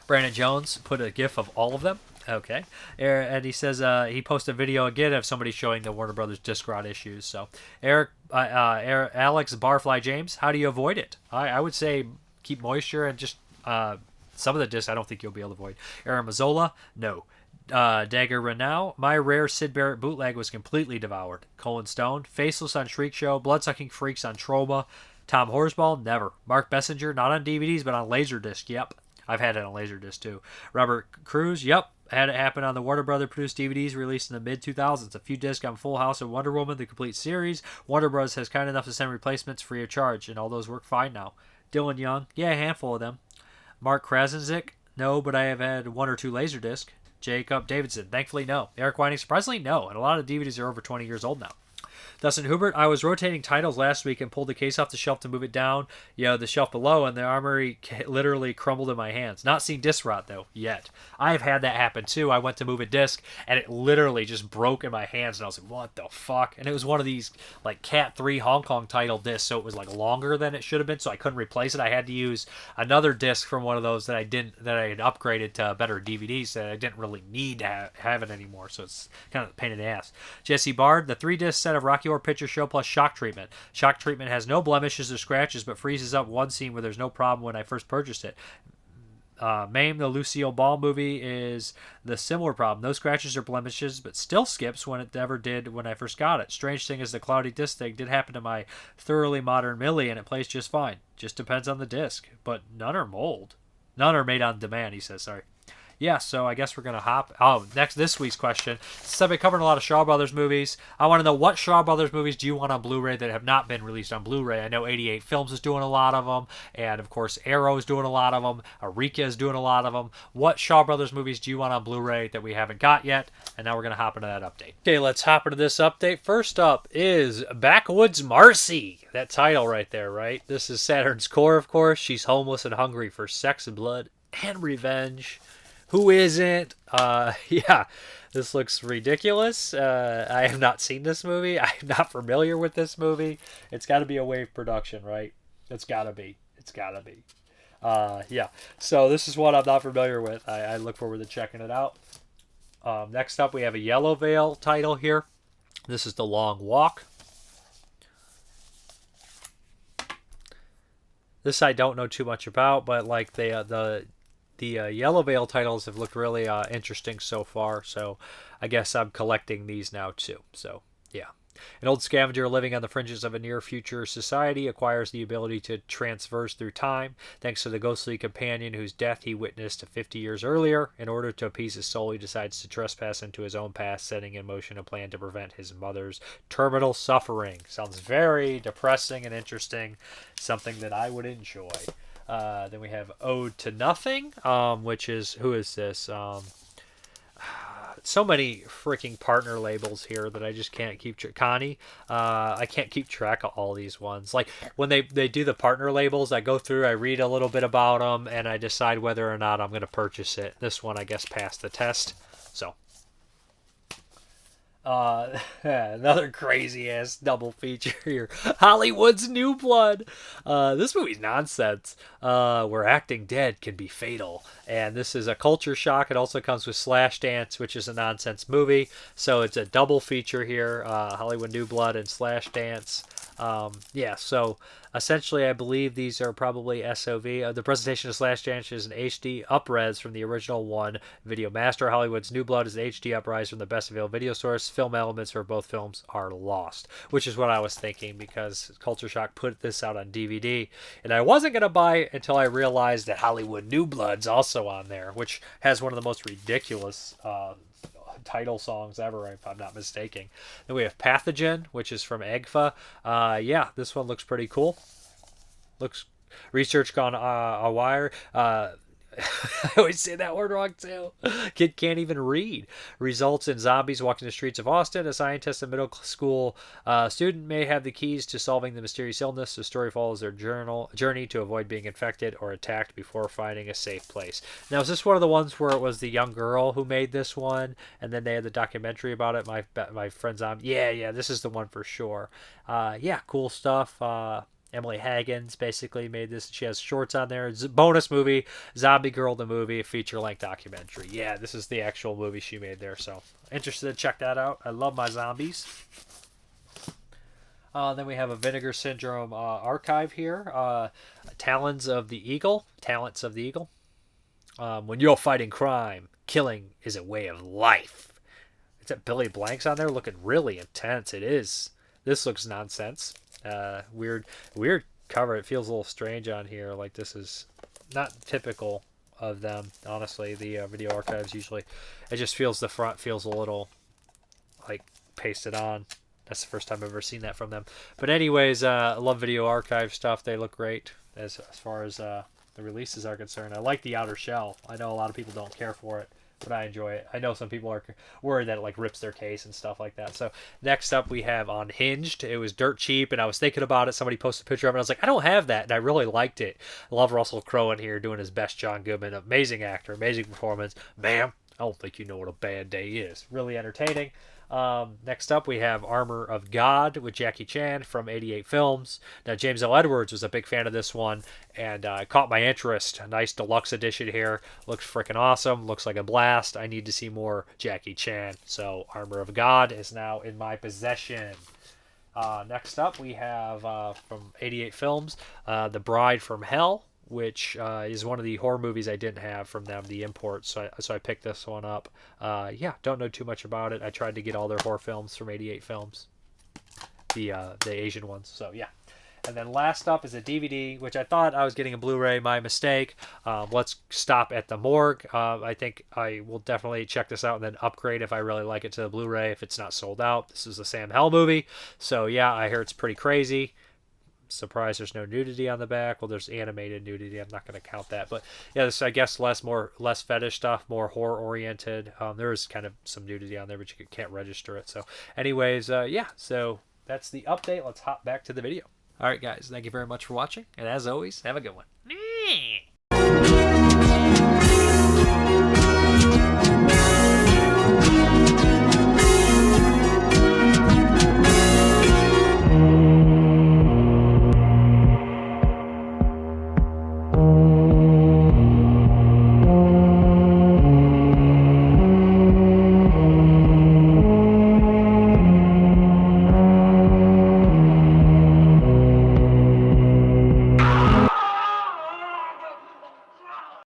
Brandon Jones put a gif of all of them. Okay. And he says he posted a video again of somebody showing the Warner Brothers disc rot issues. So Eric Alex Barfly James, how do you avoid it? I would say keep moisture and just some of the discs I don't think you'll be able to avoid. Aaron Mazzola, no. Dagger Renow, my rare Sid Barrett bootleg was completely devoured. Colin Stone, Faceless on Shriek Show, Bloodsucking Freaks on Trauma. Tom Horsball, never. Mark Bessinger, not on DVDs, but on Laserdisc, yep. I've had it on Laserdisc too. Robert Cruz, yep. Had it happen on the Warner Brother produced DVDs released in the mid-2000s. A few discs on Full House and Wonder Woman, the complete series. Warner Bros. Has kind enough to send replacements free of charge, and all those work fine now. Dylan Young, yeah, a handful of them. Mark Krasenzik, no, but I have had 1 or 2 Laserdisc. Jacob Davidson, thankfully no. Eric Whiting, surprisingly no, and a lot of DVDs are over 20 years old now. Dustin Hubert, I was rotating titles last week and pulled the case off the shelf to move it down, the shelf below, and the armory literally crumbled in my hands. Not seen disc rot, though, yet. I've had that happen, too. I went to move a disc, and it literally just broke in my hands, and I was like, what the fuck? And it was one of these, like, Cat 3 Hong Kong title discs, so it was, like, longer than it should have been, so I couldn't replace it. I had to use another disc from one of those that I had upgraded to better DVDs that I didn't really need to have it anymore, so it's kind of a pain in the ass. Jesse Bard, the 3-disc set of Rocky Horror Picture Show plus Shock Treatment. Shock Treatment has no blemishes or scratches, but freezes up one scene where there's no problem when I first purchased it. Mame, the Lucille Ball movie, is the similar problem. No scratches or blemishes, but still skips when it never did when I first got it. Strange thing is the cloudy disc thing did happen to my thoroughly modern Millie, and it plays just fine. Just depends on the disc, but none are mold. None are made on demand, he says, sorry. Yeah, so I guess we're going to hop... this week's question. Since I've been covering a lot of Shaw Brothers movies, I want to know what Shaw Brothers movies do you want on Blu-ray that have not been released on Blu-ray? I know 88 Films is doing a lot of them, and of course Arrow is doing a lot of them, Eureka is doing a lot of them. What Shaw Brothers movies do you want on Blu-ray that we haven't got yet? And now we're going to hop into that update. Okay, let's hop into this update. First up is Backwoods Marcy. That title right there, right? This is Saturn's core, of course. She's homeless and hungry for sex and blood and revenge. Who isn't? Yeah, this looks ridiculous. I have not seen this movie. I'm not familiar with this movie. It's got to be a Wave production, right? It's got to be. Yeah, so this is what I'm not familiar with. I look forward to checking it out. Next up, we have a Yellow Veil title here. This is The Long Walk. This I don't know too much about, but like the Yellow Veil titles have looked really interesting so far, so I guess I'm collecting these now too. So, yeah. An old scavenger living on the fringes of a near-future society acquires the ability to transverse through time, thanks to the ghostly companion whose death he witnessed 50 years earlier. In order to appease his soul, he decides to trespass into his own past, setting in motion a plan to prevent his mother's terminal suffering. Sounds very depressing and interesting, something that I would enjoy. Then we have Ode to Nothing, which is, who is this? So many freaking partner labels here that I just can't keep track. Connie, I can't keep track of all these ones. Like when they do the partner labels, I go through, I read a little bit about them, and I decide whether or not I'm going to purchase it. This one, I guess, passed the test. So. Another crazy ass double feature here. Hollywood's New Blood. This movie's nonsense. Where acting dead can be fatal. And this is a culture shock. It also comes with Slashdance, which is a nonsense movie. So it's a double feature here. Hollywood New Blood and Slashdance. Yeah, so essentially I believe these are probably SOV. The presentation of Slashdance is an HD upres from the original one. Video Master Hollywood's New Blood is an HD uprise from the best available video source. Film elements for both films are lost, which is what I was thinking because Culture Shock put this out on DVD, and I wasn't going to buy it until I realized that Hollywood New Blood's also on there, which has one of the most ridiculous title songs ever, if I'm not mistaken. Then we have Pathogen, which is from EGFA. Yeah, this one looks pretty cool. Looks research gone a wire. I always say that word wrong too. Kid can't even read. Results in zombies walking the streets of Austin. A scientist and middle school student may have the keys to solving the mysterious illness. The story follows their journey to avoid being infected or attacked before finding a safe place. Now, is this one of the ones where it was the young girl who made this one, and then they had the documentary about it? My friend's on. Yeah, this is the one for sure. Yeah, cool stuff. Emily Haggins basically made this. She has shorts on there. Bonus movie, Zombie Girl the movie, feature-length documentary. Yeah, this is the actual movie she made there, so interested to check that out. I love my zombies. Then we have a Vinegar Syndrome archive here. Talons of the Eagle. Talents of the Eagle. When you're fighting crime, killing is a way of life. It's that Billy Blank's on there looking really intense. It is. This looks nonsense. Weird cover. It feels a little strange on here. Like this is not typical of them. Honestly, the video archives usually, it just feels the front feels a little like pasted on. That's the first time I've ever seen that from them. But anyways, I love video archive stuff. They look great as far as the releases are concerned. I like the outer shell. I know a lot of people don't care for it, but I enjoy it. I know some people are worried that it like rips their case and stuff like that. So next up we have Unhinged. It was dirt cheap, and I was thinking about it. Somebody posted a picture of it. I was like, I don't have that, and I really liked it. I love Russell Crowe in here doing his best John Goodman. Amazing actor, amazing performance. Ma'am, I don't think you know what a bad day is. Really entertaining. Next up, we have Armour of God with Jackie Chan from 88 Films. Now, James L. Edwards was a big fan of this one, and caught my interest. A nice deluxe edition here. Looks freaking awesome. Looks like a blast. I need to see more Jackie Chan. So, Armour of God is now in my possession. Next up, we have from 88 Films, The Bride from Hell, which is one of the horror movies I didn't have from them, the imports. So I picked this one up. Yeah, don't know too much about it. I tried to get all their horror films from 88 Films, the Asian ones. So yeah. And then last up is a DVD, which I thought I was getting a Blu-ray. My mistake. Let's stop at the Morgue. I think I will definitely check this out and then upgrade if I really like it to the Blu-ray if it's not sold out. This is the Sam Hell movie. So yeah, I hear it's pretty crazy. Surprised there's no nudity on the back. Well, there's animated nudity. I'm not going to count that, but yeah, this I guess less fetish stuff, more horror oriented. There is kind of some nudity on there, but you can't register it. So, anyways, yeah. So that's the update. Let's hop back to the video. All right, guys. Thank you very much for watching, and as always, have a good one.